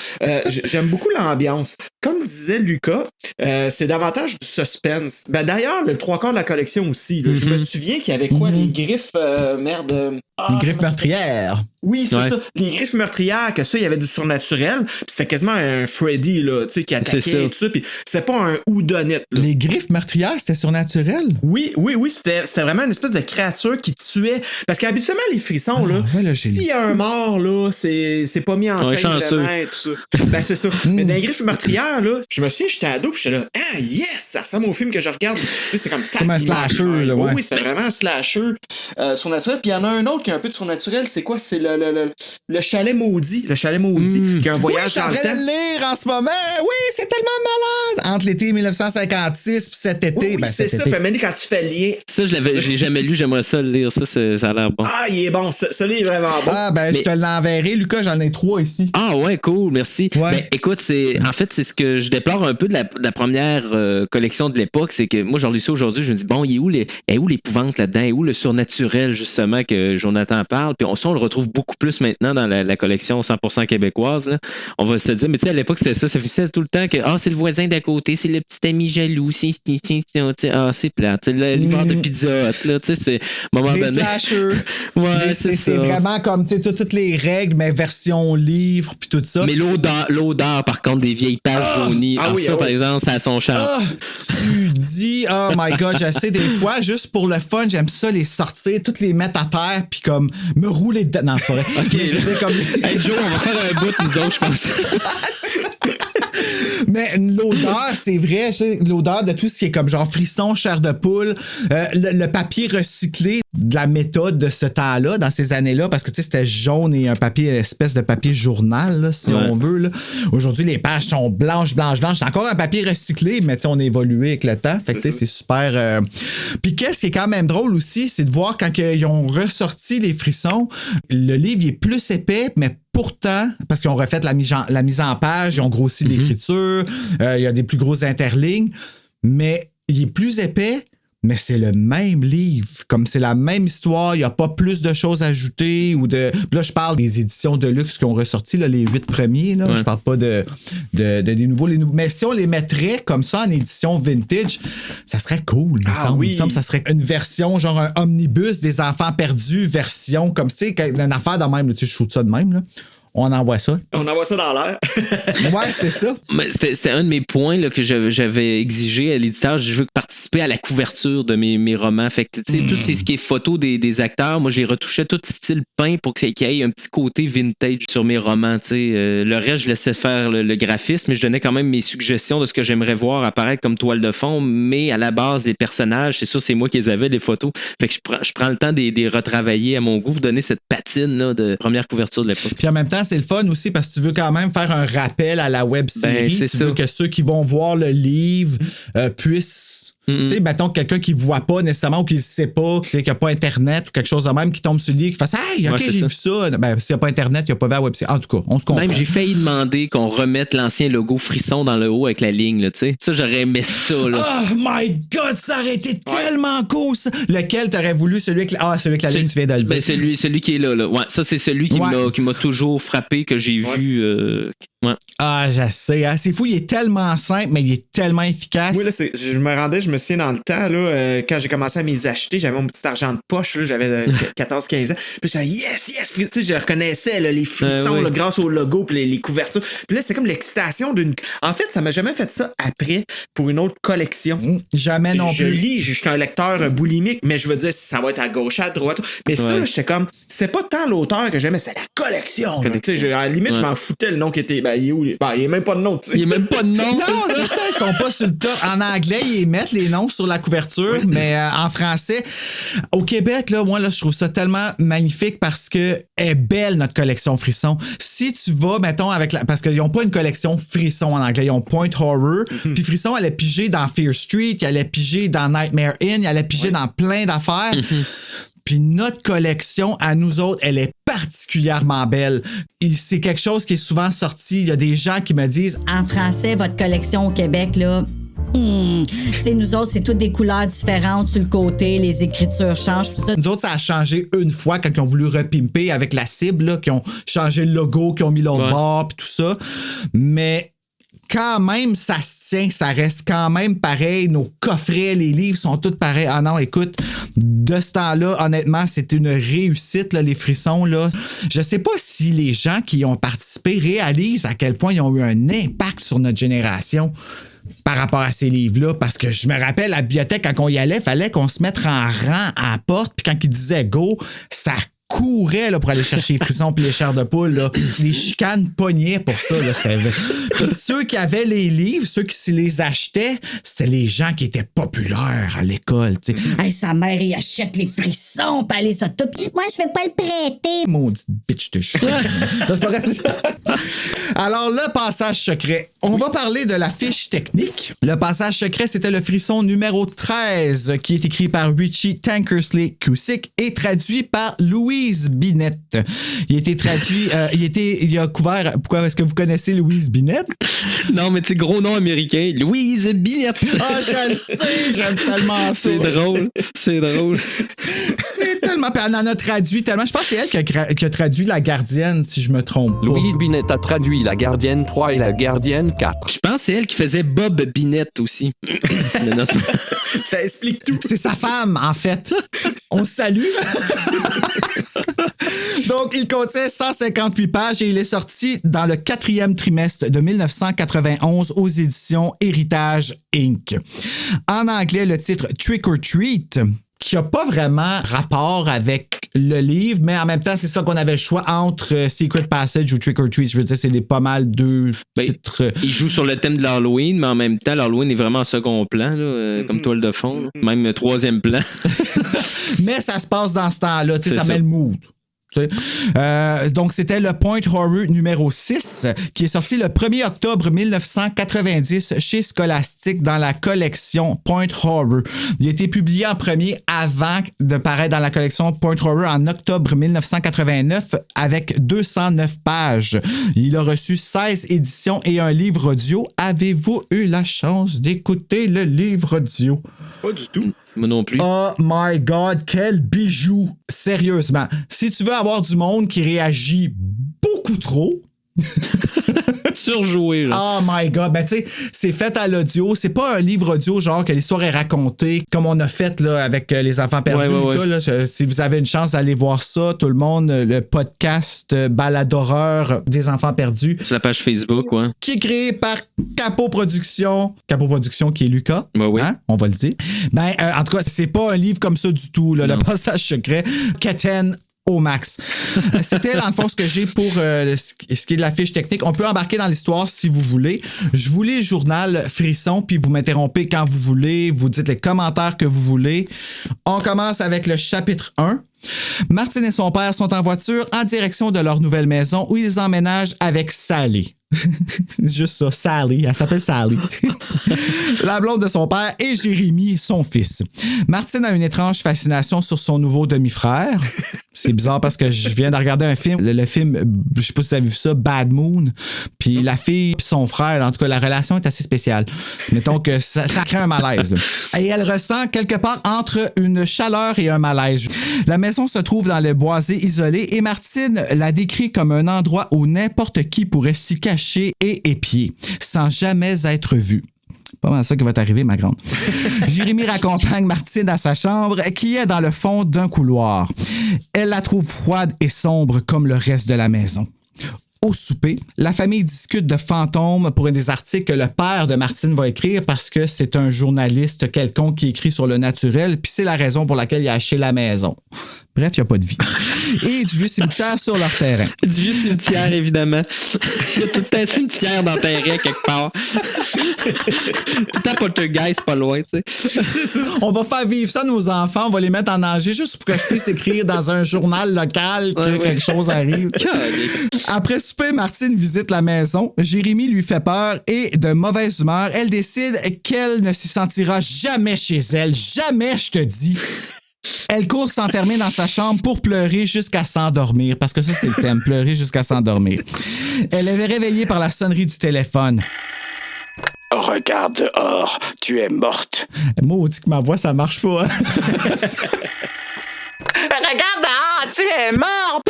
j'aime beaucoup l'ambiance. Comme disait Lucas, c'est davantage du suspense. Ben d'ailleurs, le 3/4 de la collection aussi. Là, je me souviens qu'il y avait quoi, les griffes,
les griffes meurtrières.
Oui, c'est ça. Les griffes meurtrières, que ça, il y avait du surnaturel. Puis c'était quasiment un Freddy, là, tu sais, qui attaquait et tout ça. Puis c'était pas un whodunit.
Les griffes meurtrières, c'était surnaturel?
Oui. C'était vraiment une espèce de créature qui tuait. Parce qu'habituellement, les frissons, là, s'il y a un mort, là, c'est pas mis en scène vraiment et tout ça. Ben, c'est ça. Mais dans les griffes meurtrières, là, je me souviens, j'étais ado, puis j'étais là, ah, yes, ça ressemble au film que je regarde. Tu sais, c'est comme
un slasher, là, ouais.
Oui, c'était vraiment un slasher surnaturel. Puis il y en a un autre qui est un peu de surnaturel, c'est quoi? C'est le chalet maudit. Le chalet maudit, qui a un voyage dans le temps. Je suis en train de le lire en ce moment. Oui, c'est tellement malade. Entre l'été 1956 puis cet été. Oui,
ben,
c'est ça. Puis quand tu fais le lien.
Ça, je l'ai jamais lu. J'aimerais ça le lire. Ça a l'air bon.
Ah, il est bon. Ce livre est vraiment bon.
Ah, ben, je te l'enverrai. Lucas, j'en ai 3 ici.
Ah, ouais, cool. Merci.
Ouais.
Ben, écoute, en fait, c'est ce que je déplore un peu de la première collection de l'époque. C'est que moi, j'ai lu ça aujourd'hui. Je me dis, bon, il est où l'épouvante là-dedans? Il est où le surnaturel, justement, que Jonathan parle? Puis on le retrouve beaucoup plus maintenant dans la collection 100% québécoise. Là. On va se dire, mais tu sais, à l'époque, c'était ça. Ça faisait tout le temps que, c'est le voisin d'à côté, c'est le petit ami jaloux, c'est plate. C'est le livreur de pizza Hut, là, tu sais, c'est moment
les
donné.
Slashers.
Ouais,
c'est vraiment comme, tu sais, toutes les règles, mais version livre, puis tout ça.
Mais l'odeur, par contre, des vieilles pages jaunies. Par exemple, ça a son charme.
Tu dis, oh my God, je sais, des fois, juste pour le fun, j'aime ça les sortir, toutes les mettre à terre, puis comme me rouler dedans. Non, c'est pas vrai.
OK, je veux dire, comme... Hey, Joe, on va faire un bout, nous autres, je pense.
Mais l'odeur, c'est vrai, l'odeur de tout ce qui est comme genre frisson, chair de poule, le papier recyclé de la méthode de ce temps-là, dans ces années-là, parce que tu sais, c'était jaune et un papier, une espèce de papier journal, là, si on veut. Là. Aujourd'hui, les pages sont blanches. C'est encore un papier recyclé, mais tu sais, on a évolué avec le temps. Fait que tu sais, c'est super. Puis qu'est-ce qui est quand même drôle aussi, c'est de voir quand ils ont ressorti les frissons, le livre il est plus épais, mais pourtant, parce qu'ils ont refait la mise en page, ils ont grossi l'écriture, il y a des plus grosses interlignes, mais il est plus épais, mais c'est le même livre. Comme c'est la même histoire, il n'y a pas plus de choses ajoutées ou de. Là, je parle des éditions de luxe qui ont ressorti, là, les 8 premiers. Là. Je parle pas des nouveaux. Mais si on les mettrait comme ça en édition vintage, ça serait cool, il me semble.
Oui.
Il me semble que ça serait une version, genre un omnibus des enfants perdus, version comme tu sais, une affaire de même, tu sais, je shoot ça de même, là. On envoie ça.
On envoie ça dans l'air.
Ouais, c'est ça.
Mais c'était un de mes points là, que j'avais exigé à l'éditeur. Je veux participer à la couverture de mes romans. Fait que, tu sais, tout ce qui est photo des acteurs, moi, je les retouchais tout style peint pour qu'il y ait un petit côté vintage sur mes romans. Tu sais. Le reste, je laissais faire le graphisme, mais je donnais quand même mes suggestions de ce que j'aimerais voir apparaître comme toile de fond. Mais à la base, les personnages, c'est sûr, c'est moi qui les avais, les photos. Fait que je prends le temps de les retravailler à mon goût pour donner cette patine là, de première couverture de l'époque.
Puis en même temps, c'est le fun aussi parce que tu veux quand même faire un rappel à la web série. Tu veux que ceux qui vont voir le livre puissent Tu sais, mettons quelqu'un qui voit pas nécessairement ou qui sait pas, qui n'a pas Internet ou quelque chose de même, qui tombe sur le lit, qui fait « Hey, OK, j'ai vu ça. » Ben, s'il n'y a pas Internet, il n'y a pas vu la website. En tout cas, on se comprend.
Même, j'ai failli demander qu'on remette l'ancien logo Frisson dans le haut avec la ligne, là, tu sais. Ça, j'aurais aimé ça, là.
Oh my God, ça aurait été tellement cool, ça. Lequel t'aurais voulu? Celui avec la ligne, tu viens de le dire.
Ben, celui qui est là. Ouais, ça, c'est celui qui m'a toujours frappé, que j'ai vu. Ouais.
Ah, je sais. Hein? C'est fou, il est tellement simple, mais il est tellement efficace.
Oui, là, je me souviens dans le temps, là, quand j'ai commencé à m'y acheter, j'avais mon petit argent de poche, là, j'avais 14-15 ans. Puis j'étais yes! Tu sais, je reconnaissais là, les frissons là, grâce au logo puis les couvertures. Puis là, c'est comme l'excitation d'une... En fait, ça m'a jamais fait ça après pour une autre collection.
Jamais non plus.
Je suis un lecteur boulimique, mais je veux dire, ça va être à gauche, à droite. Mais ça, là, j'étais comme... C'était pas tant l'auteur que j'aimais, c'est la collection. Tu sais, à la limite, je m'en foutais le nom qui était... Ben, il est où? Ben, il n'y a même pas de nom, tu sais.
Il n'y a même pas de nom.
Non, c'est ça, ils sont pas sur le top. En anglais, ils mettent les noms sur la couverture, mais en français, au Québec, là, moi, là, je trouve ça tellement magnifique parce que est belle, notre collection Frisson. Si tu vas, mettons, parce qu'ils n'ont pas une collection Frisson en anglais, ils ont Point Horror, puis Frisson, elle est pigée dans Fear Street, elle est pigée dans Nightmare Inn, elle est pigée dans plein d'affaires. Puis notre collection, à nous autres, elle est particulièrement belle. Et c'est quelque chose qui est souvent sorti. Il y a des gens qui me disent
« En français, votre collection au Québec, là... Tu sais, nous autres, c'est toutes des couleurs différentes sur le côté, les écritures changent, tout ça. »
Nous autres, ça a changé une fois quand ils ont voulu repimper avec la cible, là, qui ont changé le logo, qui ont mis l'autre bord, puis tout ça. Mais... quand même, ça se tient, ça reste quand même pareil. Nos coffrets, les livres sont tous pareils. Ah non, écoute, de ce temps-là, honnêtement, c'est une réussite, là, les frissons, là. Je sais pas si les gens qui ont participé réalisent à quel point ils ont eu un impact sur notre génération par rapport à ces livres-là, parce que je me rappelle, à la bibliothèque, quand on y allait, fallait qu'on se mette en rang à la porte, puis quand ils disaient go, ça courait là, pour aller chercher les frissons puis les chairs de poule. Là. Les chicanes pognaient pour ça. Là, puis ceux qui avaient les livres, ceux qui les achetaient, c'était les gens qui étaient populaires à l'école.
Hey, sa mère, il achète les frissons puis elle les a tout. Moi, je vais pas le prêter.
Maudite bitch de chien. Alors, le passage secret. On va parler de la fiche technique. Le passage secret, c'était le frisson numéro 13 qui est écrit par Richie Tankersley Cusick et traduit par Louise Binette. Il a été traduit, il a couvert. Pourquoi est-ce que vous connaissez Louise Binette?
Non, mais tu sais, gros nom américain, Louise Binette.
Ah, je le sais, j'aime tellement ça.
C'est drôle.
C'est tellement. Puis elle en a traduit tellement. Je pense que c'est elle qui a traduit La Gardienne, si je me trompe pas.
Louise Binette a traduit La Gardienne 3 et La Gardienne 4.
Je pense que c'est elle qui faisait Bob Binette aussi.
Ça explique tout.
C'est sa femme, en fait. On se salue. Donc, il contient 158 pages et il est sorti dans le 4e trimestre de 1991 aux éditions Héritage Inc. En anglais, le titre Trick or Treat, qui n'a pas vraiment rapport avec le livre, mais en même temps, c'est ça qu'on avait le choix entre Secret Passage ou Trick or Treat. Je veux dire, c'est pas mal deux titres.
Il joue sur le thème de l'Halloween, mais en même temps, l'Halloween est vraiment en second plan, là, comme toile de fond, là. Même 3e plan.
Mais ça se passe dans ce temps-là, tu sais, ça met le mood. Donc, c'était le Point Horror numéro 6 qui est sorti le 1er octobre 1990 chez Scholastic dans la collection Point Horror. Il a été publié en premier avant de paraître dans la collection Point Horror en octobre 1989 avec 209 pages. Il a reçu 16 éditions et un livre audio. Avez-vous eu la chance d'écouter le livre audio?
Pas du tout.
Moi non plus.
Oh my God, quel bijou! Sérieusement, si tu veux avoir du monde qui réagit beaucoup trop...
Surjoué, là.
Oh my God, ben tu sais, c'est fait à l'audio. C'est pas un livre audio genre que l'histoire est racontée comme on a fait là avec les enfants perdus.
Ouais.
Là, si vous avez une chance d'aller voir ça, tout le monde, le podcast Balade d'horreur des enfants perdus.
Sur la page Facebook, ouais.
Qui est créé par Capo Productions. Capo Productions qui est Lucas.
Oui.
Hein? On va le dire. Ben, en tout cas, c'est pas un livre comme ça du tout. Là, le passage secret. Keten au max. C'était dans le fond ce que j'ai pour ce qui est de la fiche technique. On peut embarquer dans l'histoire si vous voulez. Je vous lis le journal Frisson, puis vous m'interrompez quand vous voulez. Vous dites les commentaires que vous voulez. On commence avec le chapitre 1. Martine et son père sont en voiture en direction de leur nouvelle maison où ils emménagent avec Sally. C'est juste ça, Sally. Elle s'appelle Sally. La blonde de son père et Jérémy, son fils. Martine a une étrange fascination sur son nouveau demi-frère. C'est bizarre parce que je viens de regarder un film, le film, je sais pas si vous avez vu ça, Bad Moon. Puis la fille et son frère, en tout cas, la relation est assez spéciale. Mettons que ça crée un malaise. Et elle ressent quelque part entre une chaleur et un malaise. La maison se trouve dans le boisé isolé et Martine la décrit comme un endroit où n'importe qui pourrait s'y cacher et épier, sans jamais être vu. Pas mal ça qui va t'arriver, ma grande. Jérémy raccompagne Martine à sa chambre, qui est dans le fond d'un couloir. Elle la trouve froide et sombre comme le reste de la maison. Au souper, la famille discute de fantômes pour un des articles que le père de Martine va écrire parce que c'est un journaliste quelconque qui écrit sur le naturel, puis c'est la raison pour laquelle il a acheté la maison. Bref, il n'y a pas de vie. Et du vieux cimetière sur leur terrain.
Du vieux cimetière, évidemment. Il y a tout un cimetière dans terrain quelque part. Tout un poltergeist pas loin, tu sais.
On va faire vivre ça à nos enfants, on va les mettre en danger juste pour que je puisse écrire dans un journal local que quelque chose arrive. Après souper, Martine visite la maison. Jérémy lui fait peur et de mauvaise humeur, elle décide qu'elle ne s'y sentira jamais chez elle. Jamais, je te dis. Elle court s'enfermer dans sa chambre pour pleurer jusqu'à s'endormir, parce que ça, c'est le thème, pleurer jusqu'à s'endormir. Elle est réveillée par la sonnerie du téléphone.
Regarde dehors, tu es morte.
Moi, on dit que ma voix, ça marche pas. Hein?
Regarde dehors, tu es morte.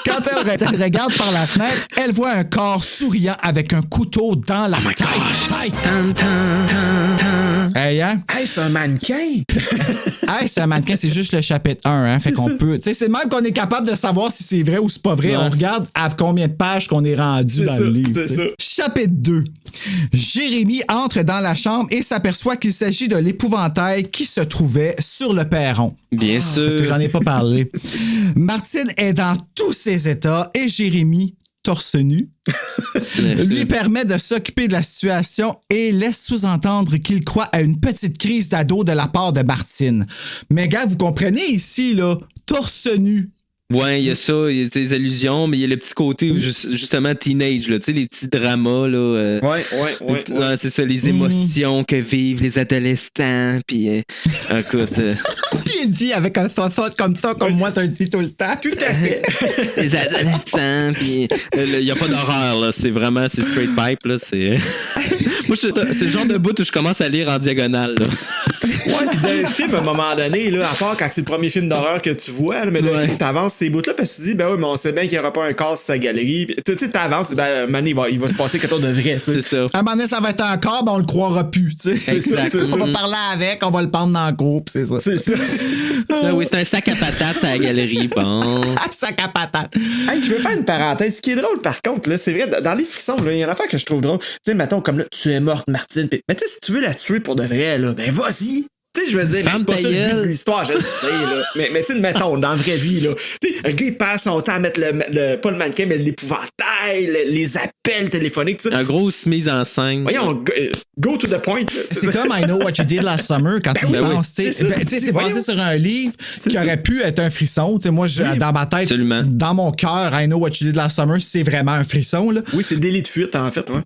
Quand elle regarde par la fenêtre, elle voit un corps souriant avec un couteau dans la tête. Hey, hein?
Hey, c'est un mannequin!
Hey, c'est un mannequin, c'est juste le chapitre 1, hein? Fait qu'on peut. Tu sais, c'est même qu'on est capable de savoir si c'est vrai ou c'est pas vrai. Ouais. On regarde à combien de pages qu'on est rendu dans le livre. C'est ça. Chapitre 2. Jérémy entre dans la chambre et s'aperçoit qu'il s'agit de l'épouvantail qui se trouvait sur le perron.
Bien sûr.
Parce que j'en ai pas parlé. Martine est dans tous ses états et Jérémy, torse nu, lui permet de s'occuper de la situation et laisse sous-entendre qu'il croit à une petite crise d'ado de la part de Martine. Mais gars, vous comprenez ici, là, torse nu.
Ouais, il y a ça, il y a des allusions, mais il y a le petit côté justement teenage, là, tu sais, les petits dramas, là. Ouais. C'est ça, les émotions que vivent les adolescents, puis écoute.
Puis il dit avec un son comme ça, comme moi, ça le dit tout le temps.
Tout à fait.
Les adolescents, puis il n'y a pas d'horreur, là, c'est straight pipe, là, c'est... Moi, c'est le genre de bout où je commence à lire en diagonale, là.
Ouais, pis dans le film, à un moment donné, là, à part quand c'est le premier film d'horreur que tu vois, là, mais dans le film, t'avances ces bouts-là parce que tu dis, ben oui, mais on sait bien qu'il n'y aura pas un corps sur sa galerie. Tu sais, t'avances, ben, man, il va se passer quelque chose de vrai, tu sais.
C'est ça.
À un moment donné, ça va être un corps, ben on le croira plus, tu sais. On va parler avec, on va le prendre dans le groupe, c'est ça.
C'est ça.
Oui, c'est un sac à patates à la galerie, bon.
Un sac à patates.
Hey, je veux faire une parenthèse. Ce qui est drôle, par contre, là, c'est vrai, dans les frissons, il y a une affaire que je trouve drôle. Tu sais, mettons, comme là, tu es morte, Martine. Mais tu sais, si tu veux la tuer pour de vrai, là, ben vas-y. Tu sais, je veux dire, mais c'est pas ça le but de l'histoire, je le sais, là. Mais tu sais, mettons, dans la vraie vie, là. Tu sais, le gars, il passe son temps à mettre pas le mannequin, mais l'épouvantail, les appels téléphoniques, tout ça.
Un grosse mise en scène.
Voyons, go to the point. Là.
C'est comme I Know What You Did Last Summer quand tu y penses. C'est basé sur un livre qui aurait pu être un frisson. T'sais, moi, dans ma tête, dans mon cœur, I Know What You Did Last Summer, c'est vraiment un frisson. Là.
Oui, c'est délit de fuite, en fait, ouais.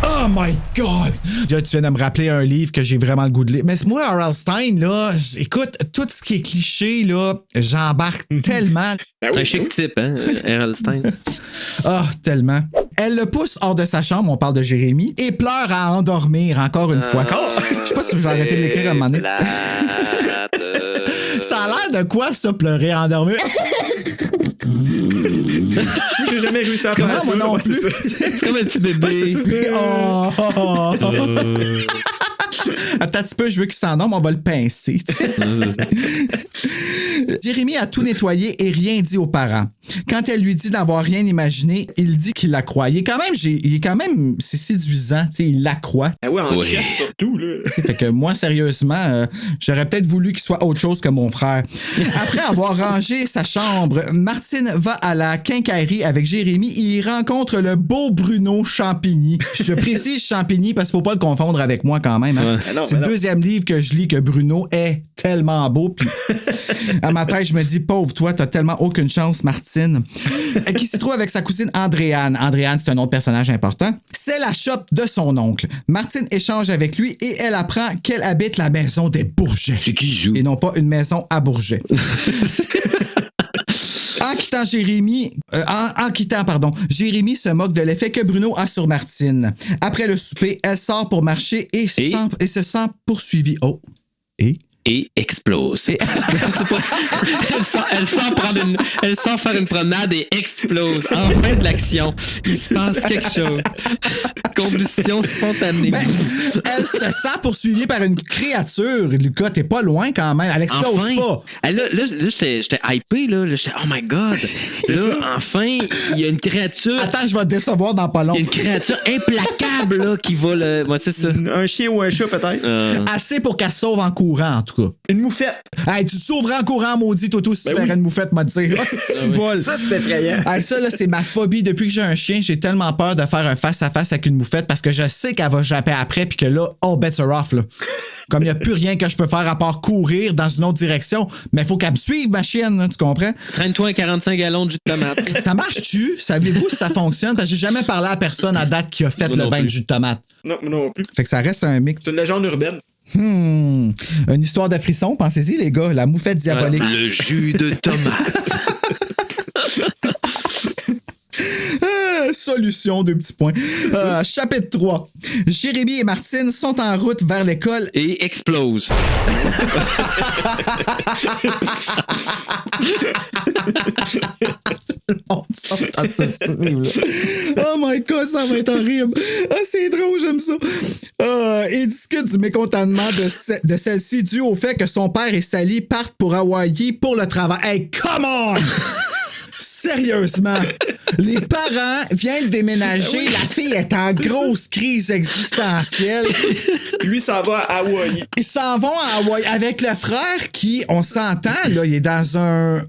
Oh my God! Là, tu viens de me rappeler un livre que j'ai vraiment le goût de lire. Mais moi, R.L. Stein, là, écoute, tout ce qui est cliché, là, j'embarque tellement.
Un chic type, hein, R.L. Stein.
Ah, tellement. Elle le pousse hors de sa chambre, on parle de Jérémy, et pleure à endormir encore une fois. Je sais pas si je vais arrêter de l'écrire à un moment donné. Ça a l'air de quoi, ça, pleurer à endormir?
J'ai jamais réussi à faire ça.
Moi non plus.
C'est comme un petit bébé.
Attends un petit peu, je veux qu'il s'endorme, on va le pincer. Jérémy a tout nettoyé et rien dit aux parents. Quand elle lui dit d'avoir rien imaginé, il dit qu'il la croit. Il est quand même, c'est séduisant, tu sais, il la croit.
Ah ouais, en chess surtout, là.
Fait que moi, sérieusement, j'aurais peut-être voulu qu'il soit autre chose que mon frère. Après avoir rangé sa chambre, Martine va à la quincaillerie avec Jérémy et il rencontre le beau Bruno Champigny. Je précise Champigny parce qu'il faut pas le confondre avec moi quand même. Hein. C'est le deuxième livre que je lis que Bruno est tellement beau. Puis à matin, je me dis, pauvre toi, t'as tellement aucune chance, Martine. Qui s'y trouve avec sa cousine Andréane. Andréane, c'est un autre personnage important. C'est la shop de son oncle. Martine échange avec lui et elle apprend qu'elle habite la maison des Bourgets.
C'est qui joue?
Et non pas une maison à Bourget. En quittant, Jérémy se moque de l'effet que Bruno a sur Martine. Après le souper, elle sort pour marcher et se sent poursuivie. Oh.
Et explose. Elle sort faire une promenade et explose. En fin de l'action, il se passe quelque chose. Combustion spontanée.
Ben, elle se sent poursuivie par une créature. Lucas, t'es pas loin quand même. Elle explose pas.
Là, j'étais hypé. Là. J'étais, oh my God. Là, enfin, il y a une créature.
Attends, je vais te décevoir dans pas long.
Il y a une créature implacable là, qui va le. Moi, c'est ça.
Un chien ou un chat, peut-être.
Assez pour qu'elle sauve en courant, en tout cas.
Une moufette.
Hey, tu te sauveras en courant, maudit Toto, si tu ferais une moufette, m'a dit.
Ça, c'est effrayant.
Hey, ça, là, c'est ma phobie. Depuis que j'ai un chien, j'ai tellement peur de faire un face-à-face avec une moufette parce que je sais qu'elle va japper après puis que là, all bets are off, là. Comme il n'y a plus rien que je peux faire à part courir dans une autre direction, mais il faut qu'elle me suive, ma chienne, là, tu comprends?
Traîne-toi un 45 gallons de jus de tomate.
Ça marche-tu? Savez-vous si ça fonctionne? Parce que j'ai jamais parlé à personne à date qui a fait le bain de jus de tomate.
Non plus.
Fait que ça reste un mix.
C'est une légende urbaine.
Une histoire de frisson, pensez-y, les gars. La moufette diabolique.
Le jus de tomate.
Solution, 2 petits points. Chapitre 3. Jérémy et Martine sont en route vers l'école
et explosent.
Oh my God, ça va être horrible. C'est drôle, j'aime ça. Il discute du mécontentement de celle-ci dû au fait que son père et Sally partent pour Hawaï pour le travail. Hey, come on! Sérieusement, les parents viennent déménager, la fille est en grosse crise existentielle.
Lui s'en va à Hawaï.
Ils s'en vont à Hawaï avec le frère qui, on s'entend, là, il est dans un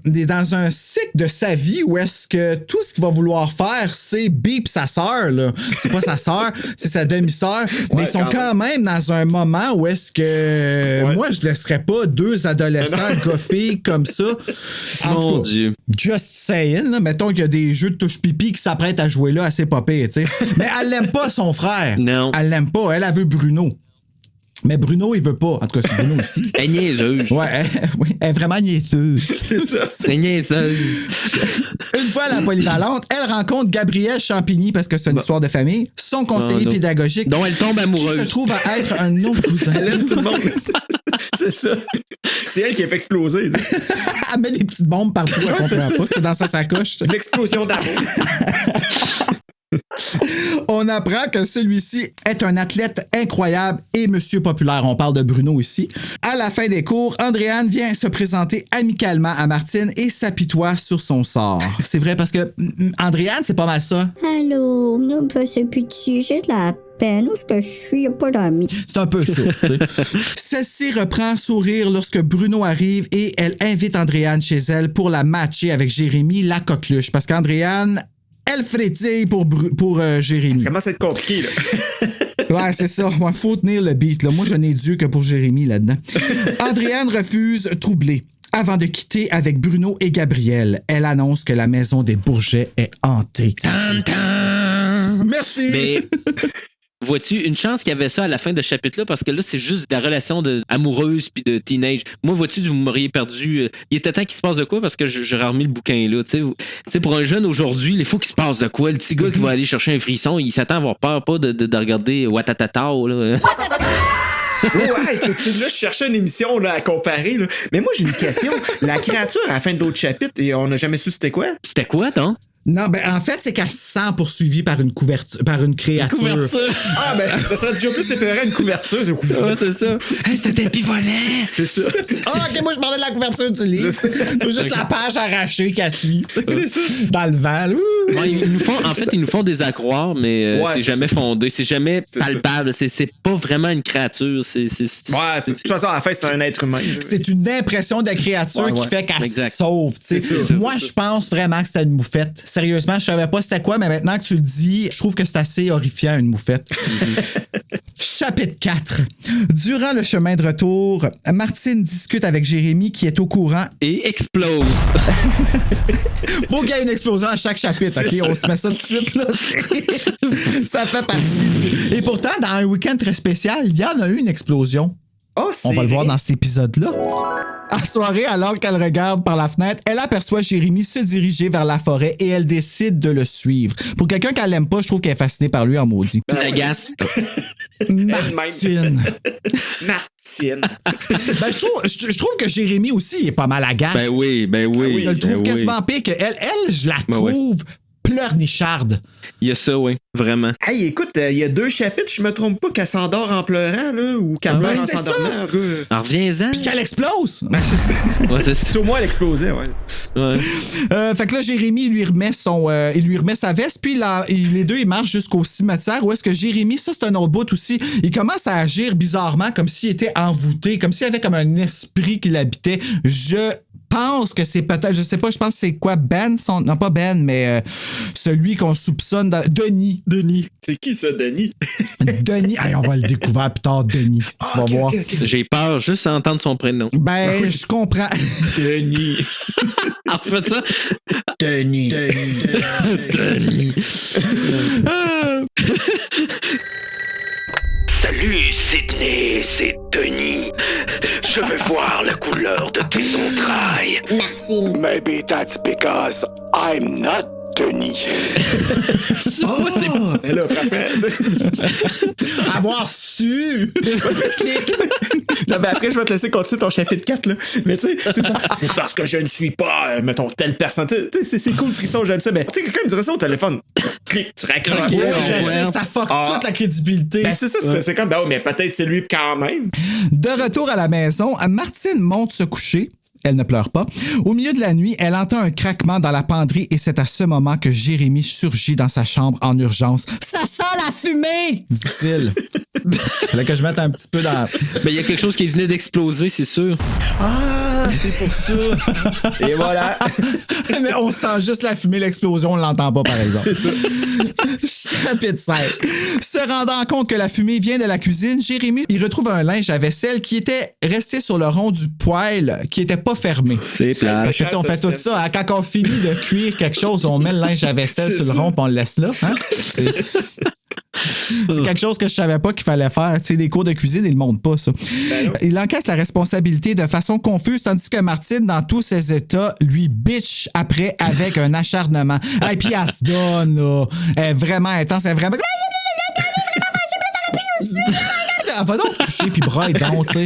cycle de sa vie où est-ce que tout ce qu'il va vouloir faire, c'est bip sa sœur, là. C'est pas sa sœur, c'est sa demi-sœur, mais ils sont quand même dans un moment où est-ce que moi, je laisserais pas 2 adolescents goffés comme ça. En tout cas, just saying. Là, mettons qu'il y a des jeux de touche-pipi qui s'apprêtent à jouer là, assez pas pire, tu sais. Mais elle l'aime pas, son frère.
Non.
Elle l'aime pas. Elle veut Bruno. Mais Bruno, il veut pas. En tout cas, c'est Bruno aussi.
Elle est niaiseuse.
Ouais, elle est vraiment niaiseuse.
C'est ça.
C'est niaiseuse.
Une fois à la polyvalente, elle rencontre Gabriel Champigny, parce que c'est une histoire de famille, son conseiller pédagogique.
dont elle tombe amoureuse.
Qui se trouve à être un autre cousin.
Elle aime tout le monde. C'est ça. C'est elle qui a fait exploser.
Elle met des petites bombes partout, elle comprend pas. C'est dans sa sacoche.
L'explosion d'amour.
On apprend que celui-ci est un athlète incroyable et monsieur populaire. On parle de Bruno ici. À la fin des cours, Andréane vient se présenter amicalement à Martine et s'apitoie sur son sort. C'est vrai parce que Andréane, c'est pas mal ça.
Allô, ne me faisez pitié, j'ai de la peine. Où est-ce que je suis? Il n'y a pas d'amis.
C'est un peu ça. Celle-ci reprend sourire lorsque Bruno arrive et elle invite Andréane chez elle pour la matcher avec Jérémy la coqueluche. Parce qu'Andréane, elle frétille pour Jérémy.
Ça commence à être compliqué, là.
Ouais, c'est ça. Il faut tenir le beat. Là. Moi, je n'ai Dieu que pour Jérémy là-dedans. Andréane refuse, troublée. Avant de quitter avec Bruno et Gabriel, elle annonce que la maison des Bourgets est hantée.
Tan-tan!
Merci!
Mais vois-tu, une chance qu'il y avait ça à la fin de ce chapitre-là, parce que là, c'est juste la relation amoureuse puis de teenage. Moi, vois-tu, vous m'auriez perdu. Il était temps qu'il se passe de quoi, parce que j'aurais remis le bouquin là. Tu sais, pour un jeune aujourd'hui, il faut qu'il se passe de quoi. Le petit gars qui va aller chercher un frisson, il s'attend à avoir peur pas de regarder Watatata, là.
Ouais, là, je cherchais une émission là, à comparer. Là. Mais moi, j'ai une question. La créature à la fin de l'autre chapitre, et on n'a jamais su c'était quoi?
C'était quoi, non?
Non, ben en fait, c'est qu'elle se sent poursuivie par une créature.
Ah, ben, ça serait déjà plus séparé une couverture.
Ouais, c'est ça. Hey, c'est un tapis volant.
C'est ça.
Ah, ok, moi, je parlais de la couverture du livre. C'est juste la page arrachée qu'elle suit. C'est ça. Dans le vent.
Ouais, ils nous font des accroires, mais c'est jamais fondé, c'est jamais palpable. C'est pas vraiment une créature.
De toute façon, à la fin, c'est un être humain.
C'est une impression de créature qui fait qu'elle se sauve. Moi, je pense vraiment que c'était une moufette. Sérieusement, je savais pas c'était quoi, mais maintenant que tu le dis, je trouve que c'est assez horrifiant, une moufette. Chapitre 4. Durant le chemin de retour, Martine discute avec Jérémy qui est au courant.
Et explose.
Faut qu'il y ait une explosion à chaque chapitre, OK? On se met ça tout de suite, là. Ça fait partie. Et pourtant, dans un week-end très spécial, il y en a eu une explosion.
Oh,
on va le voir dans cet épisode-là. À soirée, alors qu'elle regarde par la fenêtre, elle aperçoit Jérémy se diriger vers la forêt et elle décide de le suivre. Pour quelqu'un qu'elle l'aime pas, je trouve qu'elle est fascinée par lui en maudit.
Agace.
Martine.
Martine.
Je trouve que Jérémy aussi il est pas mal agace.
Ben oui.
Je le trouve quasiment pire que elle. Elle, je la trouve pleurnicharde.
Il y a ça, oui, vraiment.
Hey, écoute, il y a 2 chapitres, je me trompe pas, qu'elle s'endort en pleurant, là, ou qu'elle pleure en s'endormant.
Alors, reviens-en.
Puis qu'elle explose.
C'est ça. C'est au moins, elle explosait,
fait que là, Jérémy, il lui remet sa veste, puis là, les deux, ils marchent jusqu'au cimetière, où est-ce que Jérémy, ça, c'est un autre bout aussi, il commence à agir bizarrement, comme s'il était envoûté, comme s'il y avait comme un esprit qui l'habitait. Je pense que c'est peut-être, je sais pas, je pense que c'est quoi, Ben, non pas Ben, mais celui qu'on soupçonne, Denis.
C'est qui ça, Denis?
Denis, hey, on va le découvrir plus tard, Denis. Tu vas voir.
J'ai peur juste à entendre son prénom.
Ben, je comprends.
Denis.
En fait, ça.
Denis.
Salut, Sydney, c'est Denis. Je veux voir la couleur de tes entrailles.
Martine.
Maybe that's because I'm not Denis.
Elle a parfait.
Avoir su.
Non, mais après, je vais te laisser continuer ton chapitre 4, là. Mais tu sais, c'est parce que je ne suis pas, mettons, telle personne. Tu sais, c'est cool, Frisson, j'aime ça. Mais tu sais, quelqu'un me dirait ça au téléphone. Clique, tu raccroches.
Ça fuck toute la crédibilité.
Ben, c'est ça, c'est comme, ben oui, mais peut-être c'est lui quand même.
De retour à la maison, Martine monte se coucher. Elle ne pleure pas. Au milieu de la nuit, elle entend un craquement dans la penderie et c'est à ce moment que Jérémy surgit dans sa chambre en urgence. Ça sent la fumée! Dit-il. Fallait que je mette un petit peu dans...
Mais il y a quelque chose qui venait d'exploser, c'est sûr.
Ah, c'est pour ça. Et voilà.
Mais on sent juste la fumée, l'explosion, on l'entend pas, par exemple.
C'est ça.
Chapitre 5. Se rendant compte que la fumée vient de la cuisine, Jérémy, il retrouve un linge à vaisselle qui était resté sur le rond du poêle, qui était pas fermé.
C'est plat.
Parce que tu sais, on fait tout ça. Hein, quand on finit de cuire quelque chose, on met le linge à vaisselle sur le rond et on le laisse là. Hein? C'est quelque chose que je savais pas qu'il fallait faire. Tu sais, les cours de cuisine, ils le montrent pas, ça. Il encaisse la responsabilité de façon confuse, tandis que Martine, dans tous ses états, lui bitch après avec un acharnement. Et puis elle se donne, là. Elle est vraiment intense. Elle est vraiment... Va donc coucher puis braille donc, tu sais.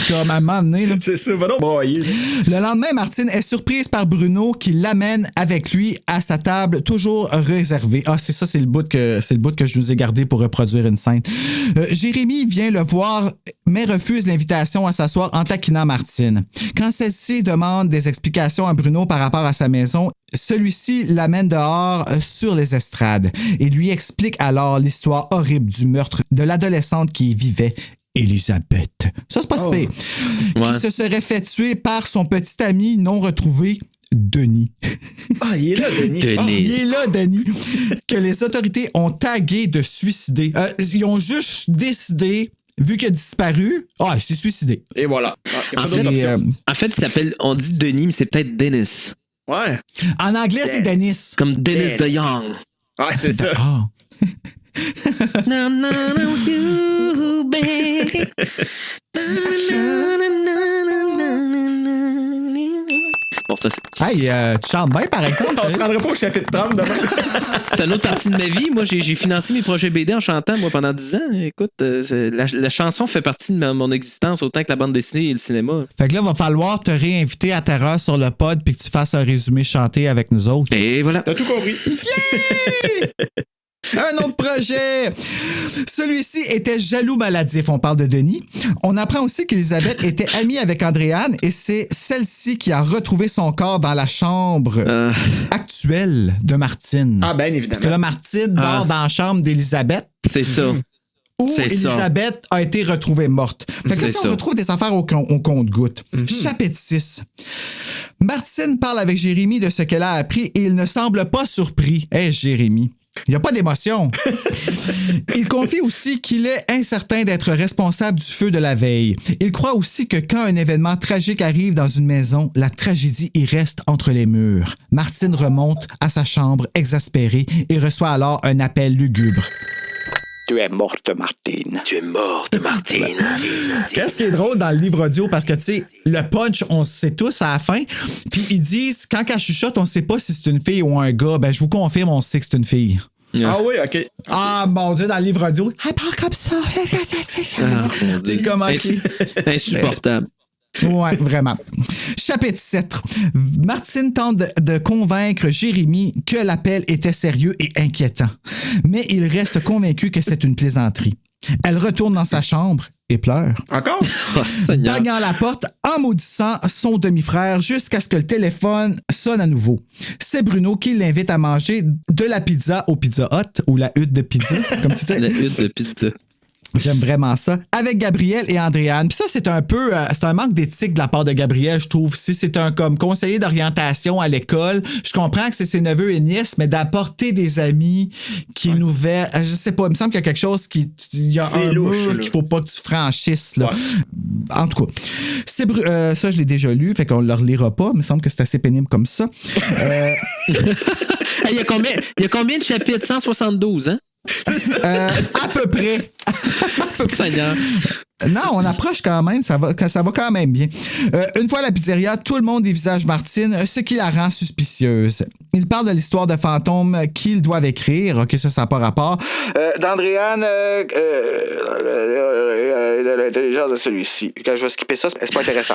Comme à un moment donné, là.
C'est ça, va donc brailler.
Le lendemain, Martine est surprise par Bruno qui l'amène avec lui à sa table toujours réservée. Ah, c'est ça, c'est le bout que je vous ai gardé pour reproduire une scène. Jérémy vient le voir, mais refuse l'invitation à s'asseoir en taquinant Martine. Quand celle-ci demande des explications à Bruno par rapport à sa maison, celui-ci l'amène dehors sur les estrades et lui explique alors l'histoire horrible du meurtre de l'adolescente qui y vivait, Elisabeth. Ça, c'est pas si pire. Qui se serait fait tuer par son petit ami non retrouvé, Denis.
Ah, il est là, Denis.
Il est là, Denis. Que les autorités ont tagué de suicider. Ils ont juste décidé... Vu qu'il a disparu, il s'est suicidé.
Et voilà.
En fait, il s'appelle, on dit Denis, mais c'est peut-être Dennis.
Ouais.
En anglais, c'est Dennis.
Comme Dennis DeYoung.
Ouais, c'est ça.
You, baby. Bon, ça, c'est...
Hey, tu chantes bien, par exemple.
On se rendrait pas au chapitre 30 demain.
C'est une autre partie de ma vie. Moi, j'ai financé mes projets BD en chantant, moi, pendant 10 ans. Écoute, la chanson fait partie de mon existence autant que la bande dessinée et le cinéma.
Fait que là, il va falloir te réinviter à Terreur sur le pod puis que tu fasses un résumé chanté avec nous autres.
Et voilà.
T'as tout compris.
Yeah! Un autre projet! Celui-ci était jaloux maladif. On parle de Denis. On apprend aussi qu'Elisabeth était amie avec Andréane et c'est celle-ci qui a retrouvé son corps dans la chambre actuelle de Martine.
Ah, bien évidemment.
Parce que là, Martine dort dans la chambre d'Elisabeth.
C'est ça.
Où Elisabeth a été retrouvée morte. Fait que là, on retrouve des affaires au compte-gouttes. Chapitre 6. Martine parle avec Jérémy de ce qu'elle a appris et il ne semble pas surpris. Jérémy. Il n'y a pas d'émotion. Il confie aussi qu'il est incertain d'être responsable du feu de la veille. Il croit aussi que quand un événement tragique arrive dans une maison, la tragédie y reste entre les murs. Martine remonte à sa chambre exaspérée et reçoit alors un appel lugubre.
Tu es morte, Martine. Tu es morte, Martine.
Qu'est-ce qui est drôle dans le livre audio? Parce que, tu sais, le punch, on sait tous à la fin. Puis ils disent, quand elle chuchote, on sait pas si c'est une fille ou un gars. Ben, je vous confirme, on sait que c'est une fille.
Ah oui, OK.
Ah, mon Dieu, dans le livre audio, elle parle comme ça. C'est comme
insupportable.
Ouais, vraiment. Chapitre 7. Martine tente de convaincre Jérémy que l'appel était sérieux et inquiétant. Mais il reste convaincu que c'est une plaisanterie. Elle retourne dans sa chambre et pleure.
Encore?
Bagnant la porte en maudissant son demi-frère jusqu'à ce que le téléphone sonne à nouveau. C'est Bruno qui l'invite à manger de la pizza au Pizza Hut ou la hutte de pizza, comme tu sais.
La hutte de pizza.
J'aime vraiment ça. Avec Gabriel et Andréane. Puis ça, c'est un peu... c'est un manque d'éthique de la part de Gabriel, je trouve. Si c'est un comme conseiller d'orientation à l'école, je comprends que c'est ses neveux et nièces, mais d'apporter des amis qui est nouvelle... Je sais pas, il me semble qu'il y a quelque chose qui... Il y a un mur qu'il faut pas que tu franchisses, là. Ouais. En tout cas, ça, je l'ai déjà lu, fait qu'on le relira pas. Il me semble que c'est assez pénible comme ça.
Il y a combien de chapitres? 172, hein?
À peu près.
Seigneur.
Non, on approche quand même, ça va quand même bien. Une fois à la pizzeria, tout le monde dévisage Martine, ce qui la rend suspicieuse. Il parle de l'histoire de fantômes qu'ils doivent écrire. OK, ça n'a pas rapport.
D'Andréane, l'intelligence de celui-ci. Quand je vais skipper ça, c'est pas intéressant.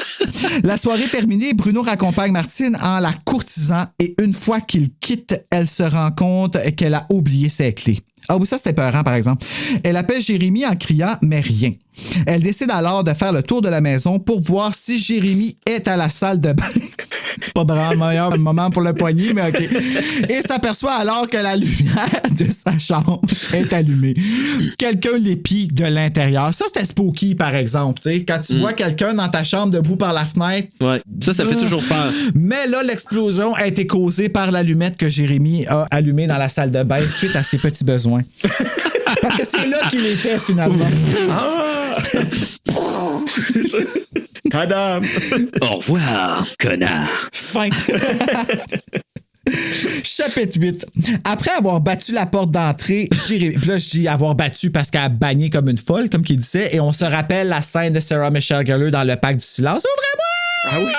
La soirée terminée, Bruno raccompagne Martine en la courtisant et une fois qu'il quitte, elle se rend compte qu'elle a oublié ses clés. Ah oui, ça c'était peurant, par exemple. Elle appelle Jérémy en criant, mais rien. Elle décide alors de faire le tour de la maison pour voir si Jérémy est à la salle de bain. C'est pas vraiment le meilleur moment pour le poignet, mais OK. Et s'aperçoit alors que la lumière de sa chambre est allumée. Quelqu'un l'épie de l'intérieur. Ça, c'était spooky, par exemple. T'sais, quand tu vois quelqu'un dans ta chambre debout par la fenêtre.
Ouais, ça fait toujours peur.
Mais là, l'explosion a été causée par l'allumette que Jérémy a allumée dans la salle de bain suite à ses petits besoins. Parce que c'est là qu'il était, finalement.
Madame.
Au revoir, connard.
Fin. Chapitre 8. Après avoir battu la porte d'entrée, Jérémy... Puis là, je dis avoir battu parce qu'elle a bagné comme une folle, comme qu'il disait, et on se rappelle la scène de Sarah Michelle Gellar dans Le Pacte du Silence. Ouvrez-moi!
Ah oui,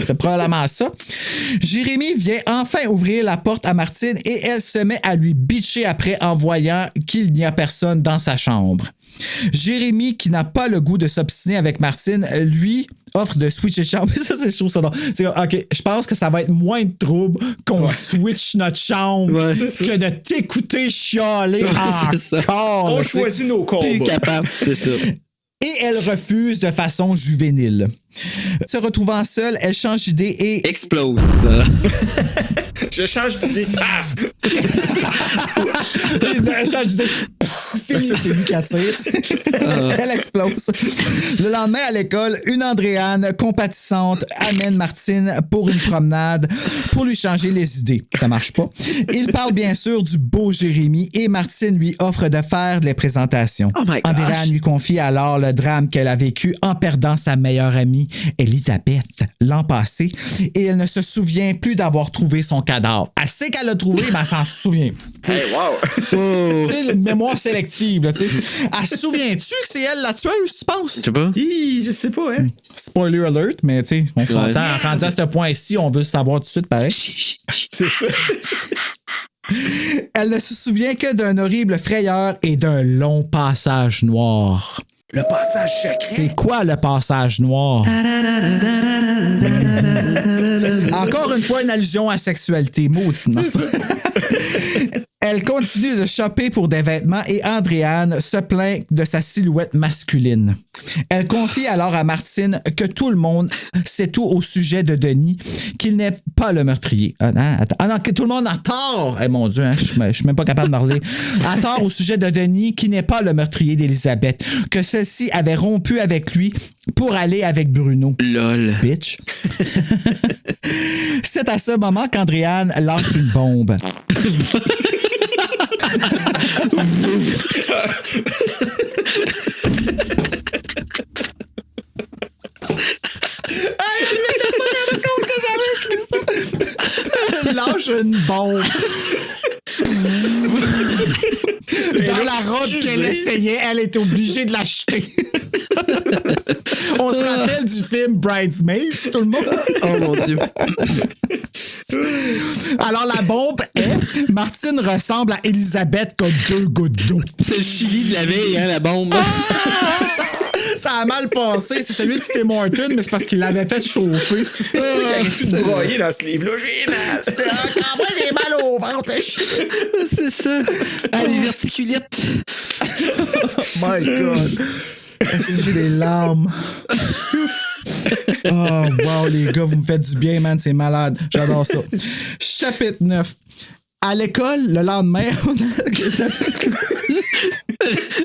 c'est probablement ça. Jérémy vient enfin ouvrir la porte à Martine et elle se met à lui bitcher après en voyant qu'il n'y a personne dans sa chambre. Jérémy, qui n'a pas le goût de s'obstiner avec Martine, lui offre de switcher chambre. Ça, c'est chaud, ça. C'est OK, je pense que ça va être moins de trouble qu'on switch notre chambre que de t'écouter chialer encore.
On choisit nos combats.
C'est ça.
Et elle refuse de façon juvénile. Se retrouvant seule, elle change d'idée et...
Explose.
Je change d'idée. Paf!
Elle change d'idée. Fini, c'est lui qui attire. Elle explose. Le lendemain, à l'école, une Andréane compatissante amène Martine pour une promenade pour lui changer les idées. Ça marche pas. Il parle bien sûr du beau Jérémy et Martine lui offre de faire les présentations. Andréane lui confie alors le drame qu'elle a vécu en perdant sa meilleure amie, Elisabeth, l'an passé, et elle ne se souvient plus d'avoir trouvé son cadavre. Elle sait qu'elle l'a trouvé, mais elle s'en souvient.
Hey, wow!
Tu sais, une mémoire sélective, tu sais. Elle se souvient-tu que c'est elle la tueuse, tu penses?
Je sais pas.
Je sais pas, hein?
Spoiler alert, mais tu sais, on s'entend. Rendu à ce point-ci, on veut le savoir tout de suite, pareil.
C'est ça.
Elle ne se souvient que d'un horrible frayeur et d'un long passage noir.
Le passage secret.
C'est quoi le passage noir? Encore une fois, une allusion à la sexualité. Maudit. Elle continue de shopper pour des vêtements et Andréane se plaint de sa silhouette masculine. Elle confie alors à Martine que tout le monde sait tout au sujet de Denis, qu'il n'est pas le meurtrier. Non, que tout le monde a tort! Eh mon Dieu, hein, je suis même pas capable de parler. A tort au sujet de Denis, qui n'est pas le meurtrier d'Elisabeth, que celle-ci avait rompu avec lui pour aller avec Bruno.
Lol.
Bitch. C'est à ce moment qu'Andréane lâche une bombe. Lâche une bombe. Dans la robe qu'elle essayait, elle était obligée de l'acheter. On se rappelle du film Bridesmaids, tout le monde?
Oh mon Dieu.
Alors, la bombe est... Martine ressemble à Elisabeth comme 2 gouttes d'eau.
C'est le chili de la veille, hein, la bombe.
Ça a mal passé. C'est celui de Tim Horton, mais c'est parce qu'il l'avait fait chauffer.
C'est toi qui arrive tout broyer dans ce livre-là. J'ai mal.
C'était encore moi, j'ai mal au ventre.
C'est ça. Allez, verticulite.
My God. J'ai des larmes. Oh, wow, les gars, vous me faites du bien, man. C'est malade. J'adore ça. Chapitre 9. À l'école, le lendemain,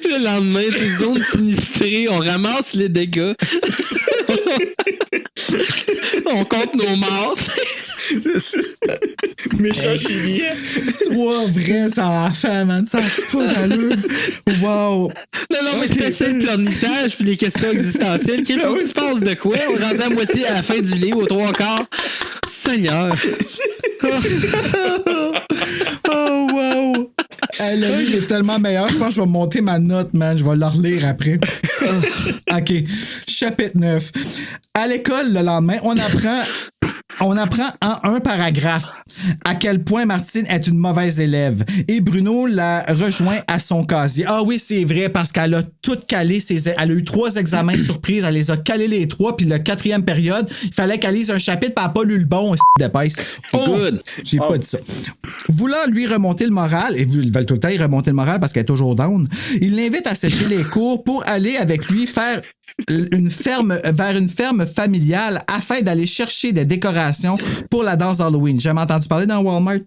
Le lendemain, des zones sinistrées, on ramasse les dégâts. On compte nos morts.
C'est ça. Méchant chili.
3 vrais enfants, man. Ça n'a pas d'allure. Wow.
Non, mais c'était ça le pleurnichage puis les questions existentielles. Qu'il faut qu'il se passe de quoi? On rentre à moitié à la fin du livre, aux 3/4. Seigneur.
Oh, wow. Le livre est tellement meilleur. Je pense que je vais monter ma note, man. Je vais le relire après. OK. Chapitre 9. À l'école, le lendemain, on apprend en un paragraphe à quel point Martine est une mauvaise élève. Et Bruno la rejoint à son casier. Ah oui, c'est vrai, parce qu'elle a tout calé. Elle a eu 3 examens surprises. Elle les a calés les 3. Puis le 4e période, il fallait qu'elle lise un chapitre. Puis elle n'a pas lu le bon. D'épaisse. Oh, j'ai pas dit ça. Voulant lui remonter le moral, et ils veulent tout le temps y remonter le moral parce qu'elle est toujours down, il l'invite à sécher les cours pour aller avec lui vers une ferme familiale afin d'aller chercher des décorations pour la danse d'Halloween. J'ai jamais entendu parler dans Walmart.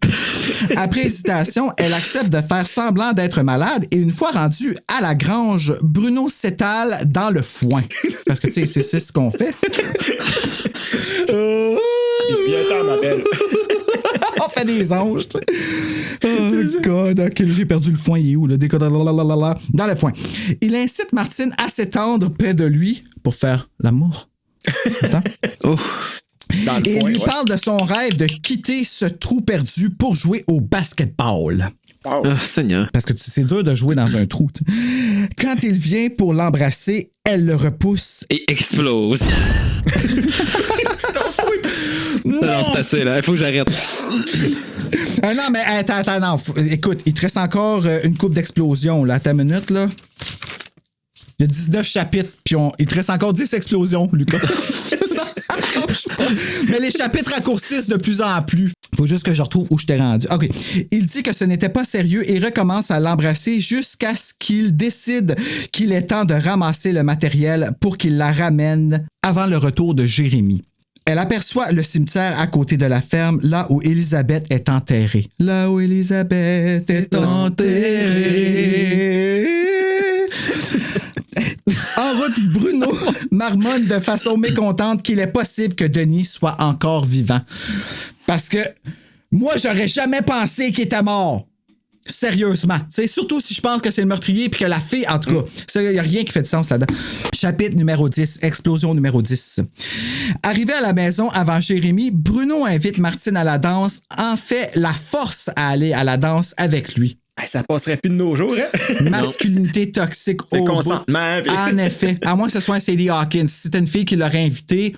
Après hésitation, elle accepte de faire semblant d'être malade et une fois rendue à la grange, Bruno s'étale dans le foin. Parce que, tu sais, c'est ce qu'on fait.
Viens-t'en, ma belle.
On fait des anges, tu sais. Oh, God. OK, j'ai perdu le foin. Il est où, là? Dans le foin. Il incite Martine à s'étendre près de lui pour faire l'amour. Attends.
Oh.
Et il lui parle de son rêve de quitter ce trou perdu pour jouer au basketball.
Oh.
Oh, Seigneur.
Parce que c'est dur de jouer dans un trou. T'sais. Quand il vient pour l'embrasser, elle le repousse.
Et explose. Non, c'est assez, là. Il faut que j'arrête.
Non, mais attends, non. Écoute, il te reste encore une coupe d'explosion, là. À ta minute, là. Il y a 19 chapitres, puis il te reste encore 10 explosions, Lucas. Mais les chapitres raccourcissent de plus en plus. Faut juste que je retrouve où je t'ai rendu. OK. Il dit que ce n'était pas sérieux et recommence à l'embrasser jusqu'à ce qu'il décide qu'il est temps de ramasser le matériel pour qu'il la ramène avant le retour de Jérémie. Elle aperçoit le cimetière à côté de la ferme, là où Elisabeth est enterrée. Là où Elisabeth est enterrée. En route, Bruno marmonne de façon mécontente qu'il est possible que Denis soit encore vivant. Parce que moi, j'aurais jamais pensé qu'il était mort. Sérieusement. C'est surtout si je pense que c'est le meurtrier puis que la fille, en tout cas, il n'y a rien qui fait de sens là-dedans. Chapitre numéro 10, explosion numéro 10. Arrivé à la maison avant Jérémie, Bruno invite Martine à la danse, en fait la force à aller à la danse avec lui.
Ça passerait plus de nos jours, hein?
Masculinité toxique au
consentement.
Bout. En effet. À moins que ce soit un Sadie Hawkins. Si c'était une fille qui l'aurait invité,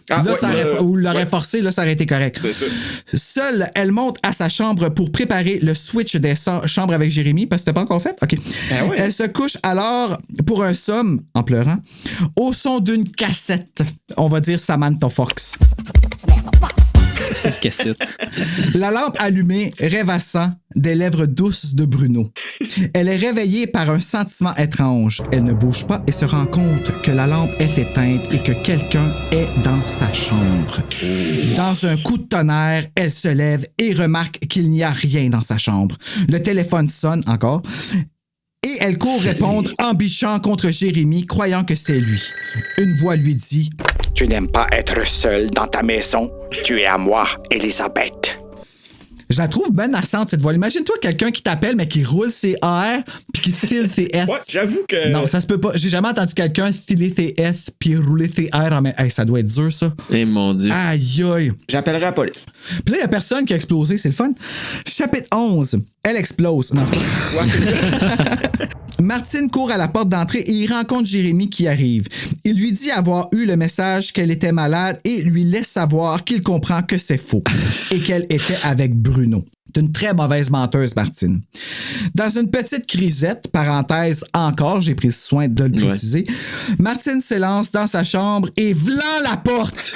ou l'aurait forcé, là, ça aurait été correct.
C'est ça.
Seule, elle monte à sa chambre pour préparer le switch des chambres avec Jérémie, parce que c'était pas encore fait. OK.
Ouais.
Elle se couche alors pour un somme, en pleurant, au son d'une cassette. On va dire Samantha Fox.
Cette cassette.
La lampe allumée, rêvassant, des lèvres douces de Bruno. Elle est réveillée par un sentiment étrange. Elle ne bouge pas et se rend compte que la lampe est éteinte et que quelqu'un est dans sa chambre. Dans un coup de tonnerre, elle se lève et remarque qu'il n'y a rien dans sa chambre. Le téléphone sonne encore. Et elle court répondre en bichant contre Jérémy, croyant que c'est lui. Une voix lui dit
« Tu n'aimes pas être seule dans ta maison. Tu es à moi, Elisabeth. »
Je la trouve menaçante, cette voix. Imagine-toi quelqu'un qui t'appelle, mais qui roule ses R puis qui style ses S.
Ouais, j'avoue que...
Non, ça se peut pas. J'ai jamais entendu quelqu'un styler ses S puis rouler ses R en même... Hey, ça doit être dur, ça.
Eh mon Dieu.
Aïe, aïe.
J'appellerai la police.
Puis là, il y a personne qui a explosé, c'est le fun. Chapitre 11. Elle explose. Non, c'est pas... Martine court à la porte d'entrée et il rencontre Jérémy qui arrive. Il lui dit avoir eu le message qu'elle était malade et lui laisse savoir qu'il comprend que c'est faux et qu'elle était avec Bruno. C'est une très mauvaise menteuse, Martine. Dans une petite crisette, parenthèse encore, j'ai pris soin de le préciser, Martine s'élance dans sa chambre et v'lan la porte!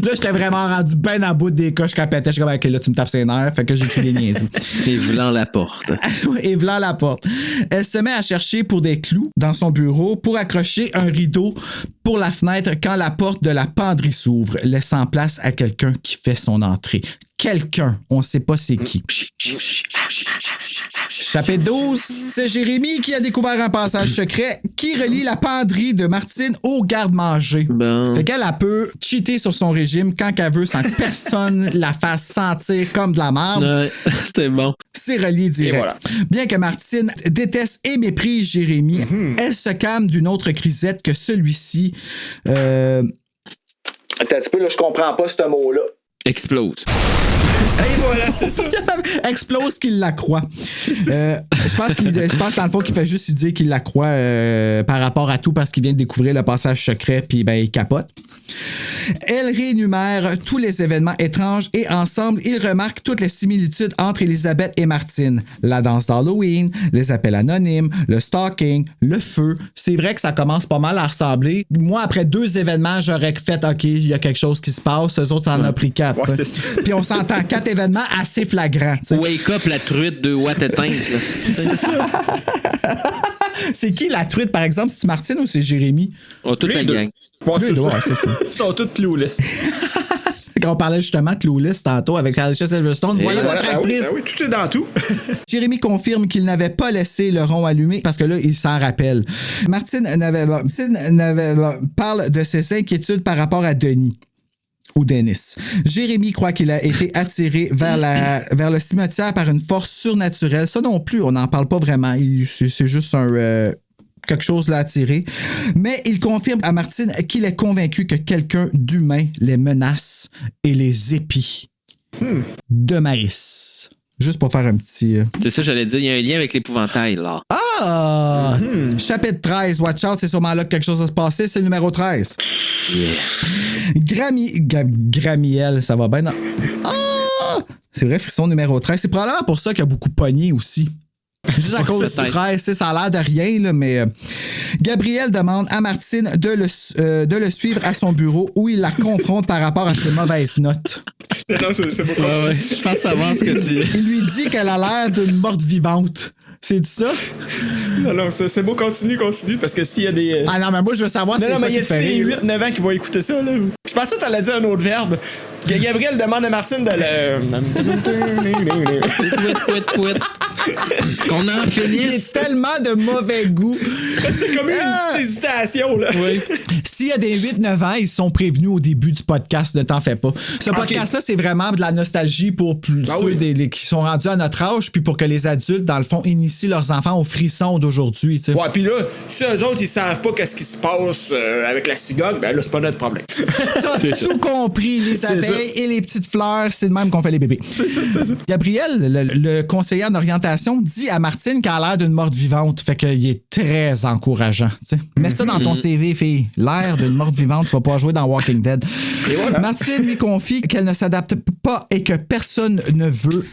Là, j'étais vraiment rendu ben à bout des coches qu'elle pétait. Je suis comme, OK, là, tu me tapes ses nerfs, fait que j'ai écrit des niaiseries.
Et v'lan la porte.
Et v'lan la porte. Elle se met à chercher pour des clous dans son bureau pour accrocher un rideau pour la fenêtre quand la porte de la penderie s'ouvre, laissant place à quelqu'un qui fait son entrée. Quelqu'un, on ne sait pas c'est qui. Chapitre 12, c'est Jérémy qui a découvert un passage secret qui relie la penderie de Martine au garde-manger.
Bon.
Fait qu'elle peut cheater sur son régime quand qu'elle veut sans que personne la fasse sentir comme de la merde.
Ouais, c'était bon.
C'est relié direct.
Voilà.
Bien que Martine déteste et méprise Jérémy, elle se calme d'une autre crisette que celui-ci.
Attends un petit peu, là, je comprends pas ce mot-là.
Explose.
Et voilà, c'est ça.
Explose qu'il la croit. Je pense dans le fond qu'il fait juste dire qu'il la croit par rapport à tout parce qu'il vient de découvrir le passage secret puis ben il capote. Elle réénumère tous les événements étranges et ensemble, ils remarquent toutes les similitudes entre Elisabeth et Martine. La danse d'Halloween, les appels anonymes, le stalking, le feu. C'est vrai que ça commence pas mal à ressembler. Moi, après 2 événements, j'aurais fait OK, il y a quelque chose qui se passe. Eux autres, ça en a pris 4.
Ouais, c'est ça.
Puis on s'entend 4 événements assez flagrants. T'sais.
Wake up la truite de Watt éteinte.
C'est ça.
C'est qui la truite, par exemple? C'est Martine ou c'est Jérémy?
Oh, toute
Les
la
deux.
gang.
Bon,
Les deux, ouais, c'est ça.
Ils sont tous clueless.
Quand on parlait justement de Clueless tantôt avec Alicia Silverstone, voilà notre actrice.
Ah oui, tout est dans tout.
Jérémy confirme qu'il n'avait pas laissé le rond allumé parce que là, il s'en rappelle. Martine parle de ses inquiétudes par rapport à Denis. Ou Dennis. Jérémy croit qu'il a été attiré vers le cimetière par une force surnaturelle. Ça non plus, on n'en parle pas vraiment. C'est juste quelque chose l'a attiré. Mais il confirme à Martine qu'il est convaincu que quelqu'un d'humain les menace et les épie de maïs. Juste pour faire un petit...
C'est ça, j'allais dire. Il y a un lien avec l'épouvantail, là.
Ah! Chapitre 13. Watch out, c'est sûrement là que quelque chose va se passer. C'est le numéro 13.
Yeah.
Gramiel, ça va bien. Non. Ah! C'est vrai, frisson numéro 13. C'est probablement pour ça qu'il y a beaucoup pogné aussi. Juste à cause du 13, ça a l'air de rien, là, mais Gabriel demande à Martine de le suivre à son bureau où il la confronte par rapport à ses mauvaises notes.
Non, c'est beaucoup.
Ouais. Je pense savoir ce que tu dis.
Il lui dit qu'elle a l'air d'une morte vivante. C'est ça?
Non, c'est beau, continue, parce que s'il y a des...
Ah non, mais moi, je veux savoir si c'est
mais
pas
il y a
qui fait
des
rire.
8-9 ans qui vont écouter ça, là. Je pensais que t'allais dire un autre verbe. Gabriel demande à Martine de le...
Qu'on en
Il
finisse.
est tellement de mauvais goût.
C'est comme une petite hésitation, là.
Oui.
S'il y a des 8-9 ans, ils sont prévenus au début du podcast, ne t'en fais pas. Ce podcast-là, c'est vraiment de la nostalgie pour ceux qui sont rendus à notre âge, puis pour que les adultes, dans le fond, initient leurs enfants aux frissons d'aujourd'hui. T'sais.
Ouais, pis là, si eux autres, ils savent pas qu'est-ce qui se passe avec la cigogne, ben là, c'est pas notre problème.
T'as tout compris, les abeilles et les petites fleurs, c'est de même qu'on fait les bébés. C'est ça. Gabriel, le conseiller en orientation, dit à Martine qu'elle a l'air d'une morte vivante, fait qu'il est très encourageant. T'sais. Mets ça dans ton CV, fille. L'air d'une morte vivante, tu vas pouvoir jouer dans Walking Dead. Et voilà. Martine lui confie qu'elle ne s'adapte pas et que personne ne veut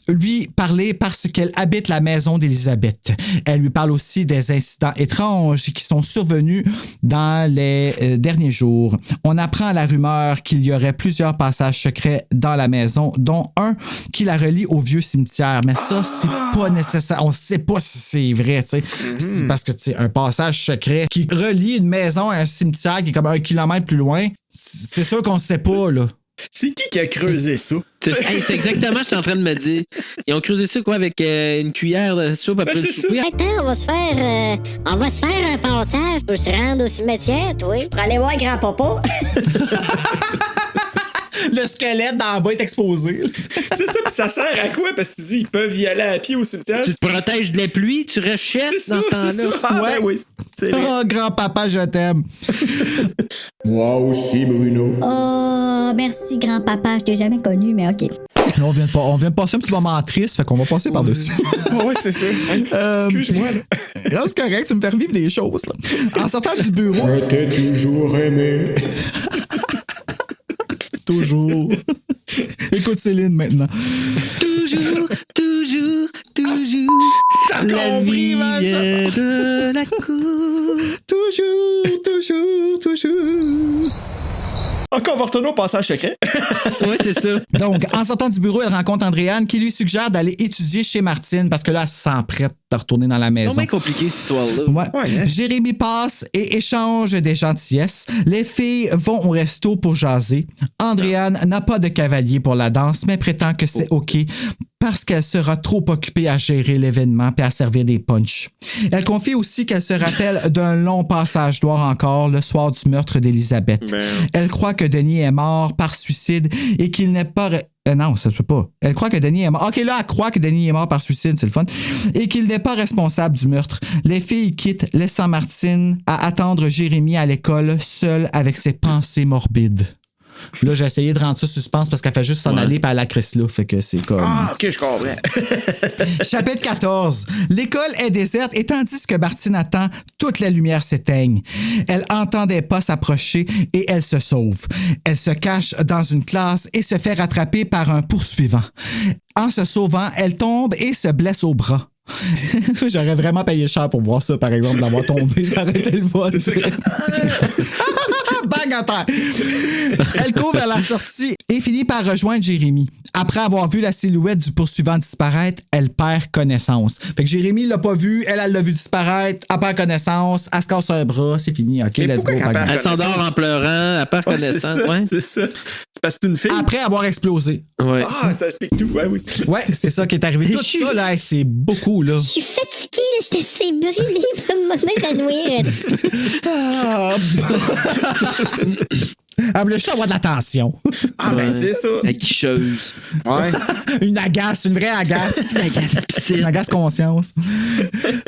lui parler parce qu'elle habite la maison d'Élisabeth. Elle lui parle aussi des incidents étranges qui sont survenus dans les derniers jours. On apprend la rumeur qu'il y aurait plusieurs passages secrets dans la maison, dont un qui la relie au vieux cimetière. Mais ça, c'est pas nécessaire. On sait pas si c'est vrai, tu sais. C'est parce que, tu sais, un passage secret qui relie une maison à un cimetière qui est comme 1 kilomètre plus loin, c'est sûr qu'on ne sait pas, là.
C'est qui a creusé ça?
C'est exactement ce que je suis en train de me dire. Ils ont creusé ça, quoi, avec une cuillère de soupe après le souper.
Attends, on va se faire un passage pour se rendre au cimetière, toi.
Pour aller voir grand-papa.
Le squelette dans le bas est exposé.
C'est ça, puis ça sert à quoi? Parce que tu dis, ils peuvent y aller à pied au cimetière.
Tu te protèges de la pluie, tu rechètes dans ce temps-là.
Ah, ouais, oui.
Oh, grand-papa, je t'aime.
Moi aussi, Bruno.
Oh, merci, grand-papa. Je t'ai jamais connu, mais OK.
Là, on vient de passer un petit moment triste, fait qu'on va passer par-dessus.
Ouais, c'est ça. Excuse-moi, là.
Là, c'est correct, tu me fais revivre des choses, là. En sortant du bureau...
Je t'ai toujours aimé.
Toujours. Écoute Céline maintenant.
Toujours.
T'as compris, ma
de la cour.
Toujours.
Encore, on va retourner au passage secret.
Ouais, c'est ça.
Donc, en sortant du bureau, elle rencontre Andréane qui lui suggère d'aller étudier chez Martine parce que là, elle se sent prête de retourner dans la maison.
C'est bien compliqué, cette histoire-là.
Ouais. Jérémy passe et échange des gentillesses. Les filles vont au resto pour jaser. Andréane n'a pas de cavalier pour la danse, mais prétend que c'est OK parce qu'elle sera trop occupée à gérer l'événement et à servir des punchs. Elle confie aussi qu'elle se rappelle d'un long passage d'or encore le soir du meurtre d'Élisabeth. Elle croit que Denis est mort par suicide et qu'il n'est pas... non, ça se peut pas. Elle croit que Denis est mort. OK, là, elle croit que Denis est mort par suicide, c'est le fun. Et qu'il n'est pas responsable du meurtre. Les filles quittent, laissant Martine à attendre Jérémy à l'école, seule avec ses pensées morbides. Là, j'ai essayé de rendre ça suspense parce qu'elle fait juste s'en aller par la crisse là. Fait que c'est comme...
Ah, OK, je comprends.
Chapitre 14. L'école est déserte et tandis que Martine attend, toutes les lumières s'éteignent. Elle entend des pas s'approcher et elle se sauve. Elle se cache dans une classe et se fait rattraper par un poursuivant. En se sauvant, elle tombe et se blesse au bras. J'aurais vraiment payé cher pour voir ça, par exemple, d'avoir tombé, ça aurait été le fun. Bang à terre! Elle court vers la sortie et finit par rejoindre Jérémy. Après avoir vu la silhouette du poursuivant disparaître, elle perd connaissance. Fait que Jérémy l'a pas vu, elle l'a vu disparaître, elle perd connaissance, elle se casse un bras, c'est fini. OK, let's go.
Elle s'endort en pleurant, elle perd connaissance.
C'est ça. C'est parce que c'est une fille.
Après avoir explosé.
Ouais.
Ah, ça explique tout. Ouais, oui.
Ouais, c'est ça qui est arrivé. Tout ça, là, c'est beaucoup, là.
Je suis fatiguée, là, je t'ai fait brûler, je vais m'évanouir un petit peu.
Elle voulait juste avoir de l'attention.
Ah, ben c'est ça.
La quicheuse.
Ouais.
Une agace, une vraie agace. Une agace conscience.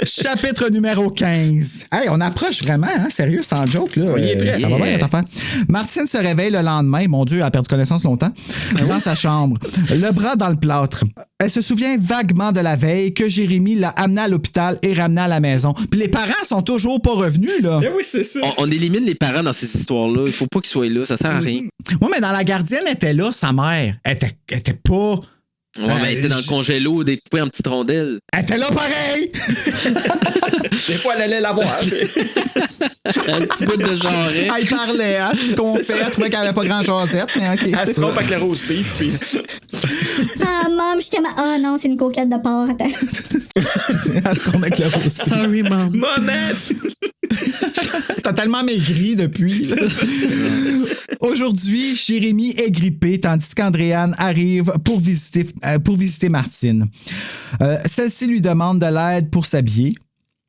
Chapitre numéro 15. Hey, on approche vraiment, hein? Sérieux, sans joke, là.
Oui, il est prêt.
Ça va bien, notre affaire. Martine se réveille le lendemain. Mon Dieu, elle a perdu connaissance longtemps. Dans sa chambre. Le bras dans le plâtre. Elle se souvient vaguement de la veille que Jérémy l'a amenée à l'hôpital et ramenée à la maison. Puis les parents sont toujours pas revenus, là.
Ben oui, c'est ça.
On élimine les parents dans ces histoires-là. Il faut pas qu'ils soient là. Ça sert à rien.
Oui, mais dans La Gardienne, elle était là, sa mère. Elle était pas...
Ouais, mais elle était dans le congélo, découpée en petites rondelles.
Elle était là pareil!
Des fois, elle allait la voir.
Un petit bout de jarret.
Elle parlait, hein, ce qu'on fait. Elle trouvait qu'elle avait pas grand chosette, mais OK.
Elle se trompe avec le rose beef. Puis...
Ah, maman, je t'aime. Ah non, c'est une coquette de porc. Attends.
Elle se trompe avec le rose beef.
Sorry, mom.
Momette!
T'as tellement maigri depuis. Aujourd'hui, Jérémy est grippé, tandis qu'Andréane arrive pour visiter Martine. Celle-ci lui demande de l'aide pour s'habiller,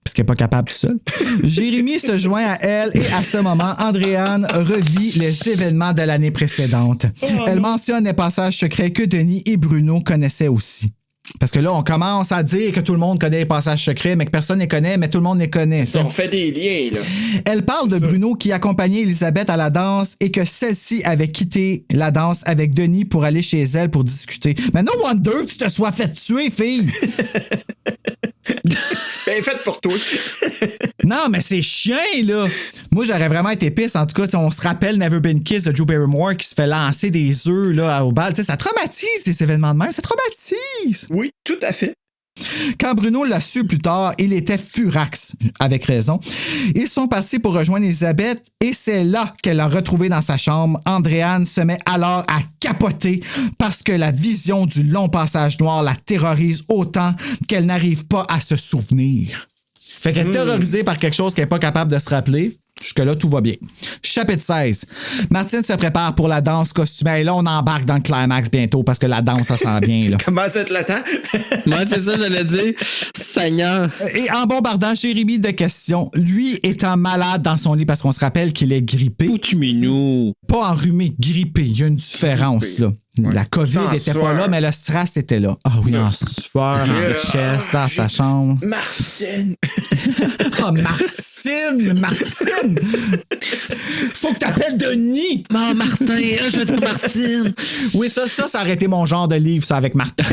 parce qu'elle n'est pas capable tout seul. Jérémy se joint à elle et à ce moment, Andréane revit les événements de l'année précédente. Elle mentionne les passages secrets que Denis et Bruno connaissaient aussi. Parce que là, on commence à dire que tout le monde connaît les passages secrets, mais que personne ne les connaît, mais tout le monde les connaît.
On fait des liens, là.
Elle parle de Bruno qui accompagnait Élisabeth à la danse et que celle-ci avait quitté la danse avec Denis pour aller chez elle pour discuter. Mais no wonder que tu te sois fait tuer, fille!
Ben rien fait pour toi.
Non, mais c'est chiant, là. Moi, j'aurais vraiment été pisse. En tout cas, on se rappelle Never Been Kissed de Drew Barrymore qui se fait lancer des œufs là, au bal. T'sais, ça traumatise, ces événements de même. Ça traumatise.
Oui, tout à fait.
Quand Bruno l'a su plus tard, il était furax, avec raison. Ils sont partis pour rejoindre Elisabeth et c'est là qu'elle l'a retrouvé dans sa chambre. Andréane se met alors à capoter parce que la vision du long passage noir la terrorise autant qu'elle n'arrive pas à se souvenir. Fait qu'elle est terrorisée par quelque chose qu'elle n'est pas capable de se rappeler. Jusque-là, tout va bien. Chapitre 16. Martine se prépare pour la danse costumée. Et là, on embarque dans le climax bientôt parce que la danse, ça sent bien. Là.
Comment ça te l'attend?
Moi, c'est ça, j'allais dire. Seigneur.
Et en bombardant Jérémy de questions, lui étant malade dans son lit parce qu'on se rappelle qu'il est grippé.
Poutuminou.
Pas enrhumé, grippé. Il y a une différence, là. Ouais. La COVID n'était pas là, mais le stress était là. Ah oui, en sueur, en chest, dans sa chambre.
Martine!
Oh, Martine! Faut que t'appelles Denis!
Oh, Martin, je veux dire Martine!
Oui, ça aurait été mon genre de livre, ça, avec Martin.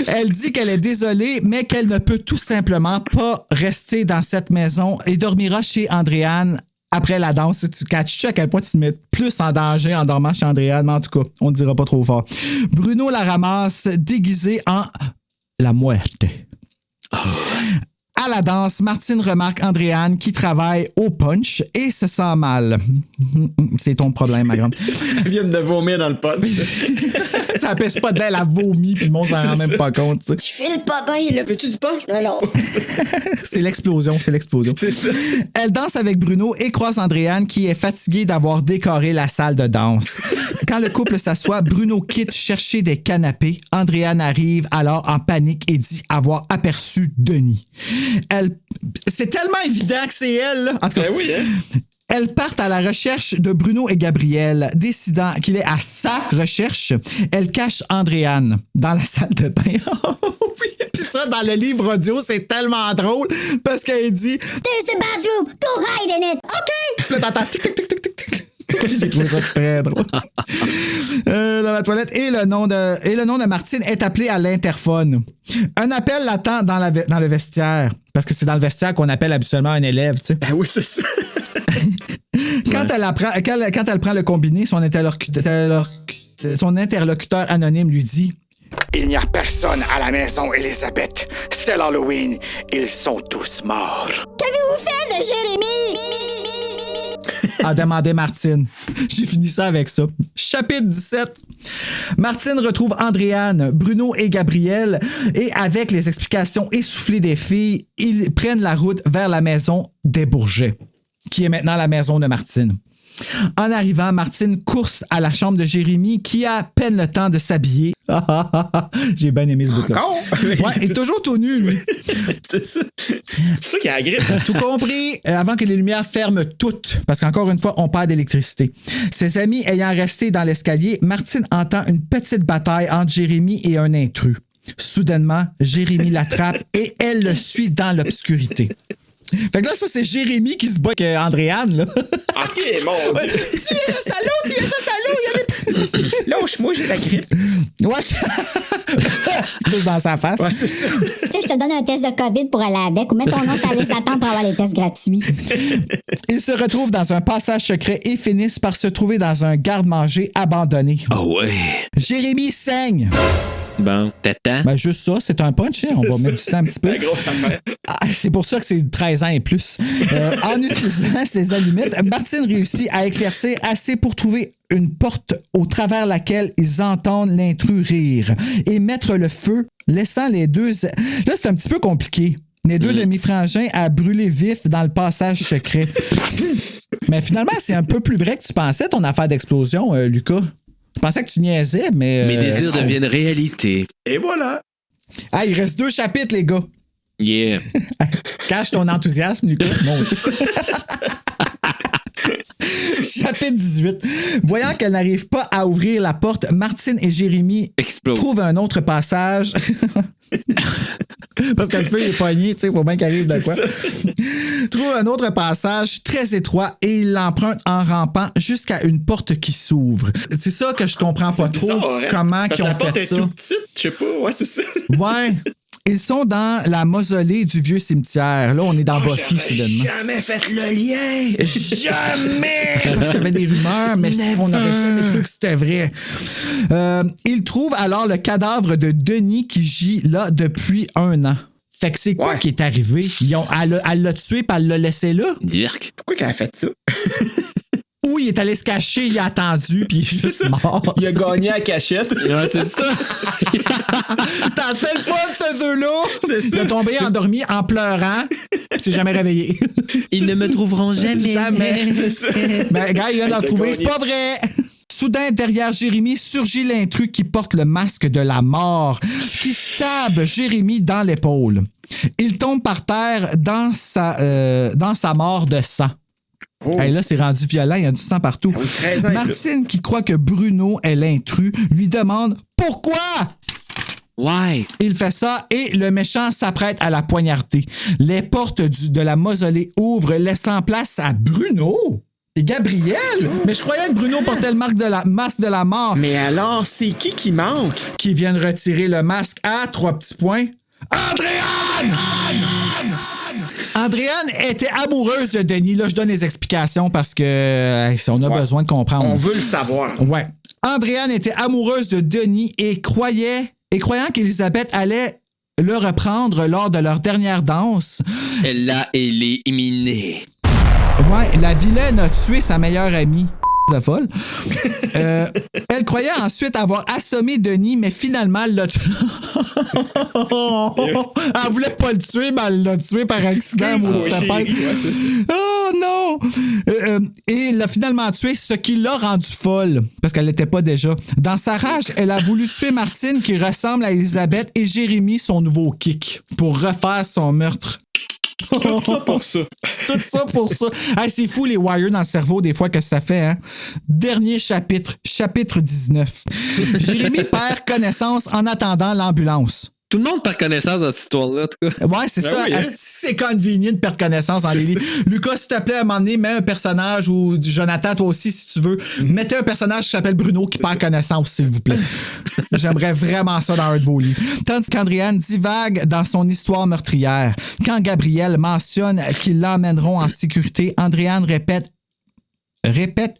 Elle dit qu'elle est désolée, mais qu'elle ne peut tout simplement pas rester dans cette maison et dormira chez Andréane. Après la danse, tu catches à quel point tu te mets plus en danger en dormant chez Andréane, mais en tout cas, on ne dira pas trop fort. Bruno la ramasse déguisée en la muerte. Oh. À la danse, Martine remarque Andréane qui travaille au punch et se sent mal. C'est ton problème, ma grande.
Elle vient de vomir dans le punch.
Ça pèse pas d'elle, elle vomit, puis le monde s'en rend même pas compte. Tu sais.
Je file pas bien, là. Veux-tu du punch? Non.
C'est l'explosion.
C'est ça.
Elle danse avec Bruno et croise Andréane qui est fatiguée d'avoir décoré la salle de danse. Quand le couple s'assoit, Bruno quitte chercher des canapés. Andréane arrive alors en panique et dit avoir aperçu Denis. C'est tellement évident que c'est elle. Là. En tout cas,
oui, hein?
Elles partent à la recherche de Bruno et Gabriel. Décidant qu'il est à sa recherche, elle cache Andréane dans la salle de bain. Oui. Puis ça, dans le livre audio, c'est tellement drôle parce qu'elle dit
There's the bathroom, go hide in it.
OK! Puis là, t'entends tic, tic, tic, tic, tic, tic. J'ai trouvé ça très drôle. Dans la toilette. Et le nom de Martine est appelé à l'interphone. Un appel l'attend dans le vestiaire. Parce que c'est dans le vestiaire qu'on appelle habituellement un élève, tu sais.
Ben oui, c'est ça.
Quand elle prend le combiné, son interlocuteur anonyme lui dit
Il n'y a personne à la maison, Elisabeth. C'est l'Halloween. Ils sont tous morts.
Qu'avez-vous fait de Jérémy?
a demandé Martine. J'ai fini ça avec ça. Chapitre 17. Martine retrouve Andréane, Bruno et Gabriel et avec les explications essoufflées des filles, ils prennent la route vers la maison des Bourgets, qui est maintenant la maison de Martine. En arrivant, Martine course à la chambre de Jérémy qui a à peine le temps de s'habiller. J'ai bien aimé ce bout-là. Ouais, il est toujours tout nu, lui.
C'est ça. C'est pour ça qu'il a la grippe.
Tout compris, avant que les lumières ferment toutes, parce qu'encore une fois, on perd d'électricité. Ses amis ayant resté dans l'escalier, Martine entend une petite bataille entre Jérémy et un intrus. Soudainement, Jérémy l'attrape et elle le suit dans l'obscurité. Fait que là, ça, c'est Jérémy qui se bat avec Andréane, là.
OK, mon Dieu.
Tu es un salaud,
Lâche-moi, j'ai la grippe.
Ouais, tous dans sa face.
Ouais, c'est ça.
Tu sais, je te donne un test de COVID pour aller avec ou mets ton nom sur la liste d'attente pour avoir les tests gratuits.
Ils se retrouvent dans un passage secret et finissent par se trouver dans un garde-manger abandonné.
Oh ouais.
Jérémy saigne.
Bon, t'attends.
Ben, juste ça, c'est un punch, hein? On va mettre du sang un petit peu.
La grosse affaire.
C'est pour ça que c'est 13 ans et plus. En utilisant ses allumettes, Martine réussit à éclaircir assez pour trouver une porte au travers laquelle ils entendent l'intrus rire et mettre le feu, laissant les deux... Là, c'est un petit peu compliqué. Les deux demi-frangins à brûler vif dans le passage secret. Mais finalement, c'est un peu plus vrai que tu pensais, ton affaire d'explosion, Lucas. Je pensais que tu niaisais, mais...
Mes désirs deviennent réalité.
Et voilà.
Ah, il reste 2 chapitres, les gars.
Yeah.
Cache ton enthousiasme, Lucas. Mon Dieu. Chapitre 18. Voyant qu'elle n'arrive pas à ouvrir la porte, Martine et Jérémy trouvent un autre passage. Parce que le feu est pogné, tu sais, faut bien qu'il arrive de quoi. Trouvent un autre passage très étroit et ils l'empruntent en rampant jusqu'à une porte qui s'ouvre. C'est ça que je comprends pas trop.
Bizarre, hein?
Comment ils ont
la porte
fait
est
ça.
toute petite, je sais pas. Ouais, c'est ça.
Ouais. Ils sont dans la mausolée du vieux cimetière. Là, on est dans Buffy, soudainement.
Jamais fait le lien! Jamais!
Parce qu'il y avait des rumeurs, mais on n'aurait jamais cru que c'était vrai. Ils trouvent alors le cadavre de Denis qui gît là depuis 1 an. Fait que c'est quoi qui est arrivé? Elle l'a tué puis elle l'a laissé là?
Dirk.
Pourquoi qu'elle a fait ça?
Ou il est allé se cacher, il a attendu, puis il est juste mort.
Il a gagné à cachette.
Ouais, c'est ça.
T'as fait le fun, ce jeu-là!
C'est ça.
Il a tombé endormi en pleurant, puis il s'est jamais réveillé.
Ils ne me trouveront jamais.
Jamais.
C'est ça.
Ben, gars, il vient d'en trouver, c'est pas vrai! Soudain, derrière Jérémy, surgit l'intrus qui porte le masque de la mort, qui stabbe Jérémy dans l'épaule. Il tombe par terre dans sa mort de sang. Oh. Hey, là, c'est rendu violent, il y a du sang partout. Martine, qui croit que Bruno est l'intrus, lui demande pourquoi?
Ouais.
Il fait ça et le méchant s'apprête à la poignarder. Les portes de la mausolée ouvrent, laissant place à Bruno et Gabriel. Mais je croyais que Bruno portait le masque de la mort.
Mais alors, c'est qui manque?
Qui viennent retirer le masque à 3 petits points. Andréane! Andréane était amoureuse de Denis. Là, je donne les explications parce que on a besoin de comprendre.
On veut le savoir.
Ouais. Andréane était amoureuse de Denis et croyant qu'Élisabeth allait le reprendre lors de leur dernière danse.
Elle l'a éliminé.
Ouais, la vilaine a tué sa meilleure amie. De folle. Elle croyait ensuite avoir assommé Denis, mais finalement, elle l'a tué. Elle voulait pas le tuer, mais elle l'a tué par accident. Oh non! Et elle l'a finalement tué, ce qui l'a rendue folle, parce qu'elle l'était pas déjà. Dans sa rage, elle a voulu tuer Martine, qui ressemble à Elisabeth, et Jérémy, son nouveau kick, pour refaire son meurtre.
Tout ça pour ça.
Tout ça pour ça. Hey, c'est fou les wires dans le cerveau des fois que ça fait, hein? Dernier chapitre 19. Jérémy perd connaissance en attendant l'ambulance.
Tout le monde perd connaissance dans cette histoire-là, en tout cas.
Ouais, c'est ça. Oui, hein? C'est convenient de perdre connaissance dans les livres. Lucas, s'il te plaît, à un moment donné, mets un personnage, ou Jonathan, toi aussi, si tu veux, mettez un personnage qui s'appelle Bruno qui perd connaissance, s'il vous plaît. J'aimerais vraiment ça dans un de vos livres. Tandis qu'Andréane divague dans son histoire meurtrière. Quand Gabriel mentionne qu'ils l'emmèneront en sécurité, Andréane répète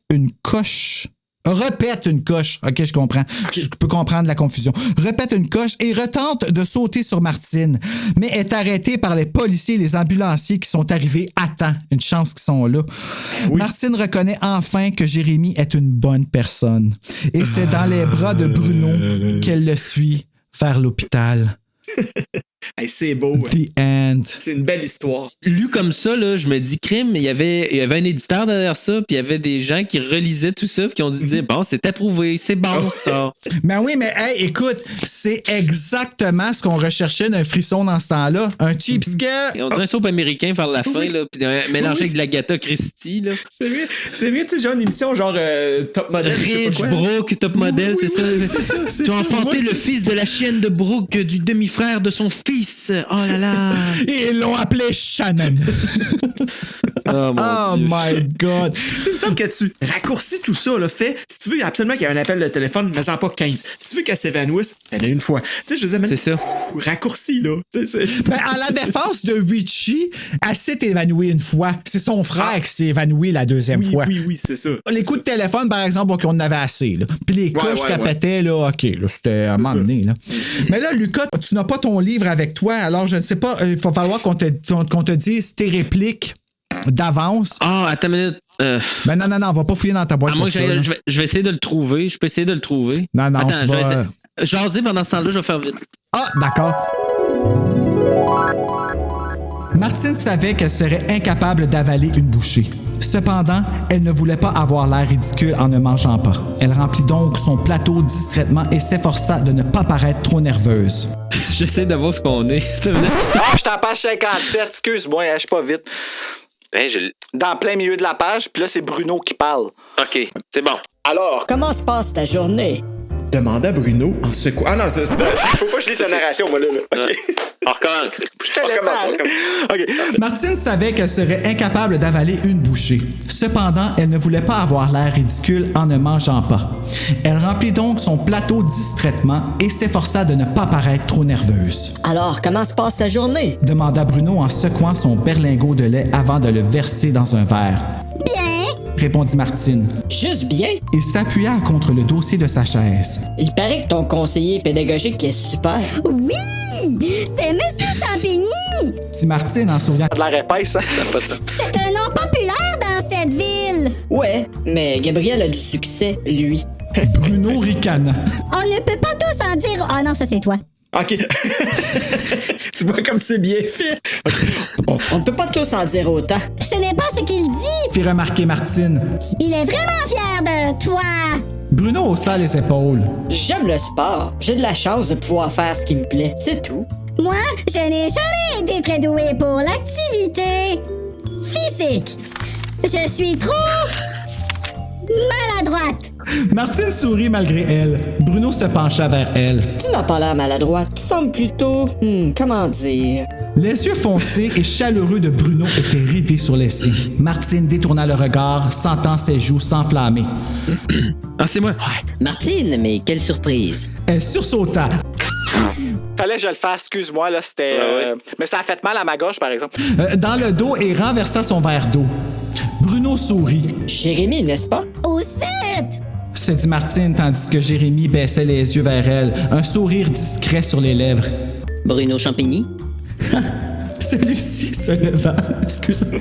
une coche. Répète une coche. OK, je comprends. Okay. Je peux comprendre la confusion. Répète une coche et retente de sauter sur Martine, mais est arrêtée par les policiers et les ambulanciers qui sont arrivés à temps. Une chance qu'ils sont là. Oui. Martine reconnaît enfin que Jérémy est une bonne personne. Et c'est dans les bras de Bruno qu'elle le suit vers l'hôpital.
Hey, c'est beau.
The end.
C'est une belle histoire.
Lu comme ça, là, je me dis crime, il y avait un éditeur derrière ça, puis il y avait des gens qui relisaient tout ça, puis qui ont dû dire bon, c'est approuvé, c'est bon ça.
Ben oui, mais hey, écoute, c'est exactement ce qu'on recherchait d'un frisson dans ce temps-là. Un cheap scare.
On dirait un soap américain vers la fin, là, puis mélangé avec de l'Agatha Christie. Là.
C'est vrai, tu sais, genre une émission genre Top Model.
Rich, Brooke, Top Model, c'est ça. Ils ont enfanté le fils de la chienne de Brooke, du demi-frère de son fils. Oh là là!
Et ils l'ont appelé Shannon. Oh my God!
Il me semble que tu raccourcis tout ça, là. Fait, si tu veux absolument qu'il y ait un appel de téléphone, mais en pas 15. Si tu veux qu'elle s'évanouisse, elle a une fois. Tu sais, je disais,
c'est ça.
Raccourci, là.
Ben, à la défense de Richie, elle s'est évanouie une fois. C'est son frère qui s'est évanoui la deuxième fois.
Oui, c'est ça.
Les coups de téléphone, par exemple, on en avait assez, là. Puis les couches qu'elle pétait, là, OK, là, c'était à un moment donné, là. Mais là, Lucas, tu n'as pas ton livre avec toi, alors je ne sais pas, il va falloir qu'on te dise tes répliques d'avance.
Ah, attends une minute.
Ben non, on va pas fouiller dans ta boîte.
Moi, je vais essayer de le trouver. Je peux essayer de le trouver.
Non,
attends,
tu vas...
Jaser pendant ce temps-là, je vais faire vite.
Ah, d'accord. Martine savait qu'elle serait incapable d'avaler une bouchée. Cependant, elle ne voulait pas avoir l'air ridicule en ne mangeant pas. Elle remplit donc son plateau distraitement et s'efforça de ne pas paraître trop nerveuse.
J'essaie de voir ce qu'on est.
Je suis en page 57, excuse-moi, je suis pas vite.
Ben,
Dans plein milieu de la page, puis là, c'est Bruno qui parle.
OK, c'est bon.
Alors,
comment se passe ta journée?
demanda Bruno en secouant. Ah non, c'est...
Faut pas que je lise la narration, moi, là. OK.
OK. Martine savait qu'elle serait incapable d'avaler une bouchée. Cependant, elle ne voulait pas avoir l'air ridicule en ne mangeant pas. Elle remplit donc son plateau distraitement et s'efforça de ne pas paraître trop nerveuse.
Alors, comment se passe ta journée?
Demanda Bruno en secouant son berlingot de lait avant de le verser dans un verre.
Bien.
Répondit Martine.
Juste bien.
Il s'appuya contre le dossier de sa chaise.
Il paraît que ton conseiller pédagogique est super.
Oui, c'est Monsieur Champigny.
Dit Martine en souriant.
De l'air épaisse, hein?
C'est un nom populaire dans cette ville.
Ouais, mais Gabriel a du succès, lui.
Bruno ricana.
On ne peut pas tous en dire... Ah non, ça c'est toi.
OK. Tu vois comme c'est bien fait.
On ne peut pas tous en dire autant.
Ce n'est pas ce qu'il dit.
Fit remarquer Martine.
Il est vraiment fier de toi.
Bruno haussa les épaules.
J'aime le sport. J'ai de la chance de pouvoir faire ce qui me plaît. C'est tout.
Moi, je n'ai jamais été très douée pour l'activité physique. Je suis trop maladroite.
Martine sourit malgré elle. Bruno se pencha vers elle.
Tu n'as pas l'air maladroite. Tu sembles plutôt... comment dire...
Les yeux foncés et chaleureux de Bruno étaient rivés sur les siens. Martine détourna le regard, sentant ses joues s'enflammer.
Ah, c'est moi.
Martine, mais quelle surprise.
Elle sursauta.
Fallait que je le fasse, excuse-moi, là, c'était... Mais ça a fait mal à ma gorge, par exemple.
Dans le dos et renversa son verre d'eau. Bruno sourit.
Jérémy, n'est-ce pas?
Au sud!
Se dit Martine tandis que Jérémy baissait les yeux vers elle, un sourire discret sur les lèvres.
Bruno Champigny?
Celui-ci se leva. Excuse-moi.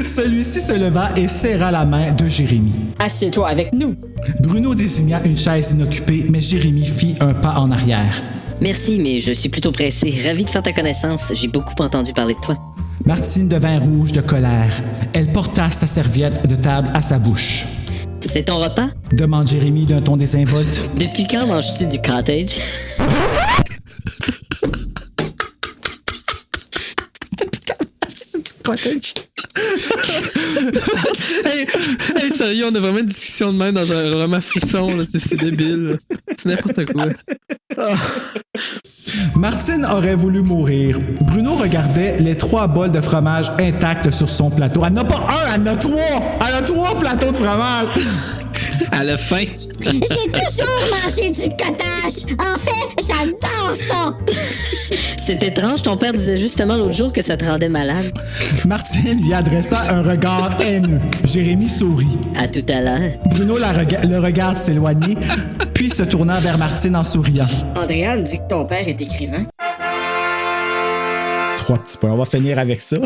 Celui-ci se leva et serra la main de Jérémy.
Assieds-toi avec nous.
Bruno désigna une chaise inoccupée, mais Jérémy fit un pas en arrière.
Merci, mais je suis plutôt pressé. Ravi de faire ta connaissance. J'ai beaucoup entendu parler de toi.
Martine devint rouge de colère. Elle porta sa serviette de table à sa bouche.
C'est ton repas?
Demande Jérémy d'un ton désinvolte.
Depuis quand manges-tu du cottage?
Cottage.
hey, sérieux, on a vraiment une discussion de même dans un roman frisson, là. C'est débile. Là. C'est n'importe quoi. Oh.
Martine aurait voulu mourir. Bruno regardait les 3 bols de fromage intacts sur son plateau. Elle n'a pas un, elle en a 3! Elle a 3 plateaux de fromage!
À la fin.
J'ai toujours mangé du cottage. En fait, j'adore ça.
C'est étrange, ton père disait justement l'autre jour que ça te rendait malade.
Martine lui adressa un regard haineux. Jérémy sourit.
À tout à l'heure.
Bruno le regarde s'éloigner, puis se tourna vers Martine en souriant.
Andréane dit que ton père est écrivain.
3 petits points. On va finir avec ça.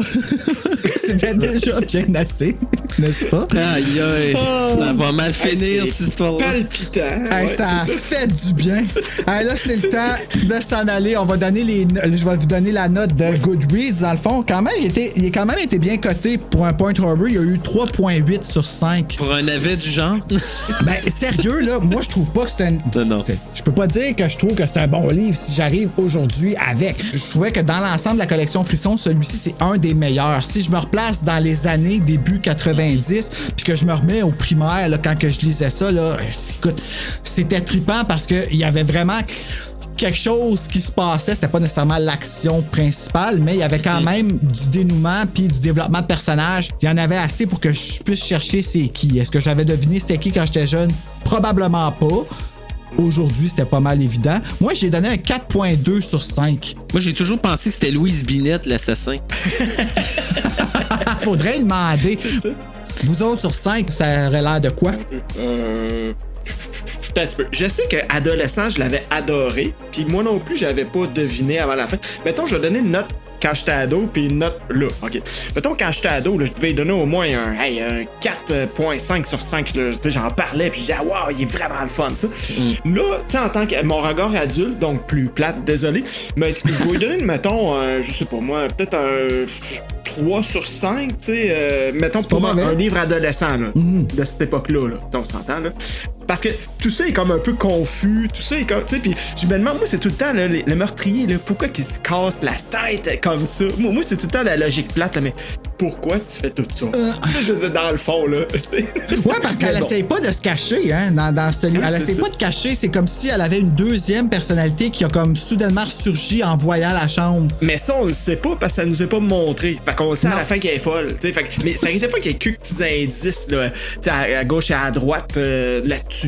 C'était déjà bien assez, n'est-ce pas?
Aïe, aïe. Oh, ça va mal finir, cette histoire.
Palpitant.
Hey, ça a fait du bien. Hey, là, c'est le temps de s'en aller. On va donner je vais vous donner la note de Goodreads. Dans le fond, quand même, il a quand même été bien coté pour un Point Harbor. Il y a eu 3.8 sur 5.
Pour un navet du genre?
Ben, sérieux, là, moi, je trouve pas que c'est un...
Non.
Je peux pas dire que je trouve que c'est un bon livre si j'arrive aujourd'hui avec. Je trouvais que dans l'ensemble de la collection Frisson, celui-ci, c'est un des meilleurs. Si je me replace dans les années début 90, puis que je me remets au primaire, là, quand que je lisais ça, là, écoute, c'était trippant parce qu'il y avait vraiment quelque chose qui se passait. C'était pas nécessairement l'action principale, mais il y avait quand même du dénouement puis du développement de personnages. Il y en avait assez pour que je puisse chercher c'est qui. Est-ce que j'avais deviné c'était qui quand j'étais jeune? Probablement pas. Aujourd'hui, c'était pas mal évident. Moi, j'ai donné un 4.2 sur 5.
Moi, j'ai toujours pensé que c'était Louise Binette, l'assassin.
Faudrait le demander.
C'est ça.
Vous autres, sur 5, ça aurait l'air de quoi?
Un petit peu. Je sais qu'adolescent, je l'avais adoré. Puis moi non plus, j'avais pas deviné avant la fin. Mettons, je vais donner une note quand j'étais ado, puis une note là. OK. Mettons, quand j'étais ado, là, je devais donner au moins un 4.5 sur 5. Là. J'en parlais, puis je disais, waouh, il est vraiment le fun. T'sais. Là, tu sais, en tant que mon regard adulte, donc plus plate, désolé, mais je vais lui donner, mettons, je sais pas moi, peut-être un 3 sur 5, tu sais, mettons, pour un livre adolescent là, de cette époque-là. Là. On s'entend, là. Parce que tout ça est comme un peu confus, tout ça est comme, tu sais, puis je me demande, moi, c'est tout le temps, là, le meurtrier, là, pourquoi qu'il se casse la tête comme ça? Moi, c'est tout le temps la logique plate, là, mais pourquoi tu fais tout ça? Tu sais, je veux dire, dans le fond, là,
ouais, parce qu'elle essaye pas de se cacher, hein, dans ce livre. Elle essaye pas de cacher, c'est comme si elle avait une deuxième personnalité qui a comme soudainement ressurgi en voyant la chambre.
Mais ça, on le sait pas parce que ça nous est pas montré. Fait qu'on le sait à la fin qu'elle est folle. Fait que, mais ça n'arrêtait pas qu'il y ait quelques petits indices là, à gauche et à droite là-dessus.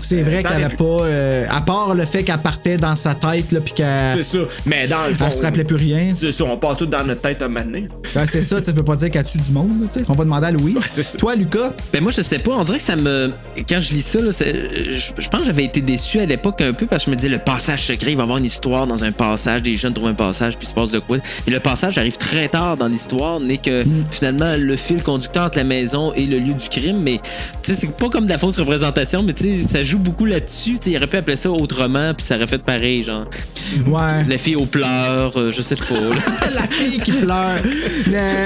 C'est vrai qu'elle avait pas... à part le fait qu'elle partait dans sa tête, là, puis qu'elle...
C'est ça. Mais dans le fond...
Elle se rappelait plus rien.
C'est ça, on part tout dans notre tête un moment donné.
Ben, c'est ça, ça veut pas dire qu'elle tue du monde, tu sais. On va demander à Louis.
Ouais,
toi, Lucas?
Ben moi, je sais pas. On dirait que ça me... Quand je lis ça, là, je pense que j'avais été déçu à l'époque un peu parce que je me disais, le passage secret, il va y avoir une histoire dans un passage, des jeunes trouvent un passage, puis il se passe de quoi. Mais le passage arrive très tard dans l'histoire, n'est que finalement le fil conducteur entre la maison et le lieu du crime. Mais tu sais, c'est pas comme de la fausse représentation, mais tu sais, ça joue beaucoup là-dessus. Tu sais, il aurait pu appeler ça autrement, puis ça aurait fait pareil, genre.
Ouais.
La fille aux pleurs, je sais pas.
La fille qui pleure.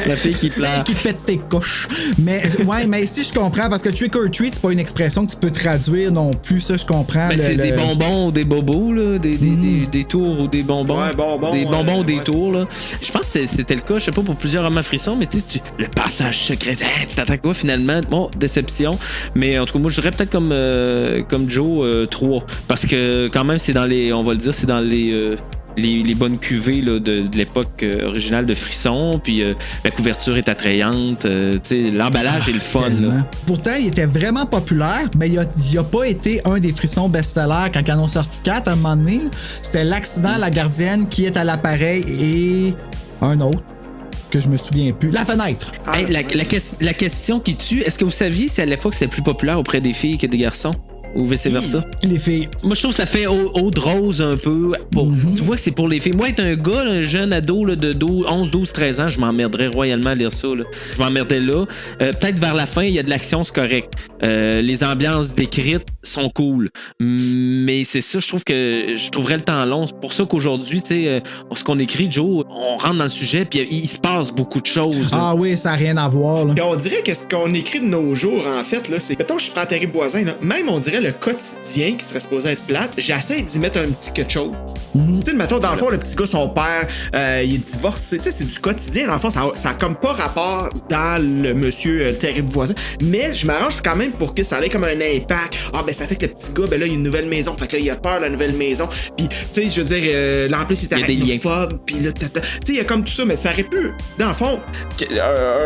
La fille qui pleure.
Celle qui pète tes couches. Mais ouais, mais ici je comprends parce que trick or treat, c'est pas une expression que tu peux traduire non plus. Ça, je comprends.
Des bonbons ou des bobos, là, des tours ou des bonbons.
Ouais, bonbons.
Des bonbons ou des
ouais,
tours, là. Je pense que c'était le cas, je sais pas, pour plusieurs romans frissons, mais tu sais, le passage secret, tu t'attends quoi finalement? Bon, déception. Mais en tout cas, moi, je dirais peut-être comme Joe 3. Parce que quand même, c'est dans les, on va le dire, c'est dans les bonnes cuvées là, de l'époque originale de Frisson, puis la couverture est attrayante, l'emballage est le fun. Là.
Pourtant, il était vraiment populaire, mais il a pas été un des Frissons best-sellers quand ils en ont sorti 4 à un moment donné. C'était L'accident, La gardienne qui est à l'appareil et un autre que je me souviens plus. La fenêtre.
Hey, la question qui tue, est-ce que vous saviez si à l'époque c'était plus populaire auprès des filles que des garçons? Ou vice-versa?
Les filles.
Moi, je trouve que ça fait eau de rose un peu. Tu vois que c'est pour les filles. Moi, être un gars, là, un jeune ado là, de 11, 12, 13 ans, je m'emmerderais royalement à lire ça. Là. Je m'emmerdais là. Peut-être vers la fin, il y a de l'action, c'est correct. Les ambiances décrites sont cool. Mais c'est ça, je trouve que je trouverais le temps long. C'est pour ça qu'aujourd'hui, tu sais, ce qu'on écrit, Joe, on rentre dans le sujet, puis il se passe beaucoup de choses. Là.
Ah oui, ça n'a rien à voir. Là.
Et on dirait que ce qu'on écrit de nos jours, en fait, là, c'est... Mettons, je prends Terry Boisin, là, même on dirait le quotidien qui serait supposé être plate, j'essaie d'y mettre un petit quelque chose. Tu sais, mettons, dans le fond, le petit gars, son père, il est divorcé. Tu sais, c'est du quotidien. Dans le fond, ça a comme pas rapport dans le monsieur terrible voisin. Mais je m'arrange quand même pour que ça ait comme un impact. Ah, ben, ça fait que le petit gars, ben là, il y a une nouvelle maison. Fait que là, il a peur de la nouvelle maison. Puis, tu sais, je veux dire, là, en plus, il est arachnophobe. Puis là, tu sais, il y a comme tout ça, mais ça aurait pu, dans le fond,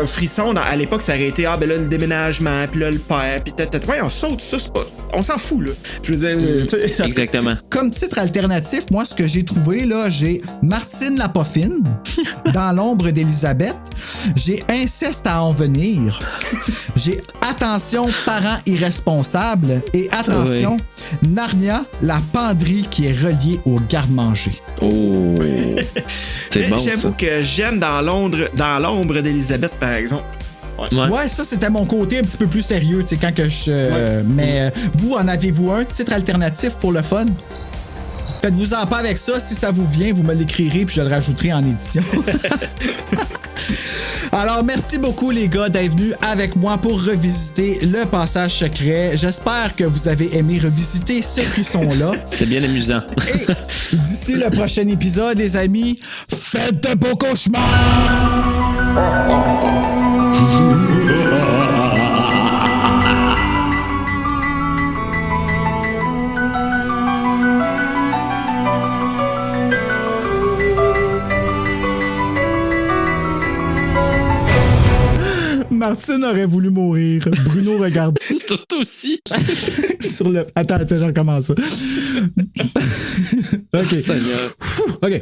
un frisson, à l'époque, ça aurait été, ah, ben là, le déménagement, puis là, le père, puis ouais, on saute ça, c'est pas. On s'en fout, là. Je veux dire,
exactement.
Comme titre alternatif, moi, ce que j'ai trouvé, là, j'ai Martine la Poffine, Dans l'ombre d'Élisabeth, j'ai Inceste à en venir, j'ai Attention, parents irresponsables et attention, Narnia, la penderie qui est reliée au garde-manger.
Oh! C'est bon,
j'avoue que j'aime Dans l'ombre d'Élisabeth, par exemple.
Ouais, ça, c'était mon côté un petit peu plus sérieux, tu sais, quand que je... Mais vous, en avez-vous un titre alternatif pour le fun? Faites-vous-en pas avec ça. Si ça vous vient, vous me l'écrirez puis je le rajouterai en édition. Alors, merci beaucoup, les gars, d'être venus avec moi pour revisiter le passage secret. J'espère que vous avez aimé revisiter ce frisson-là.
C'est bien amusant.
Et d'ici le prochain épisode, les amis, faites de beaux cauchemars! Martine aurait voulu mourir. Bruno regarde.
Surtout aussi.
Sur le... Attends, j'en recommence ça. OK.
Seigneur.
OK.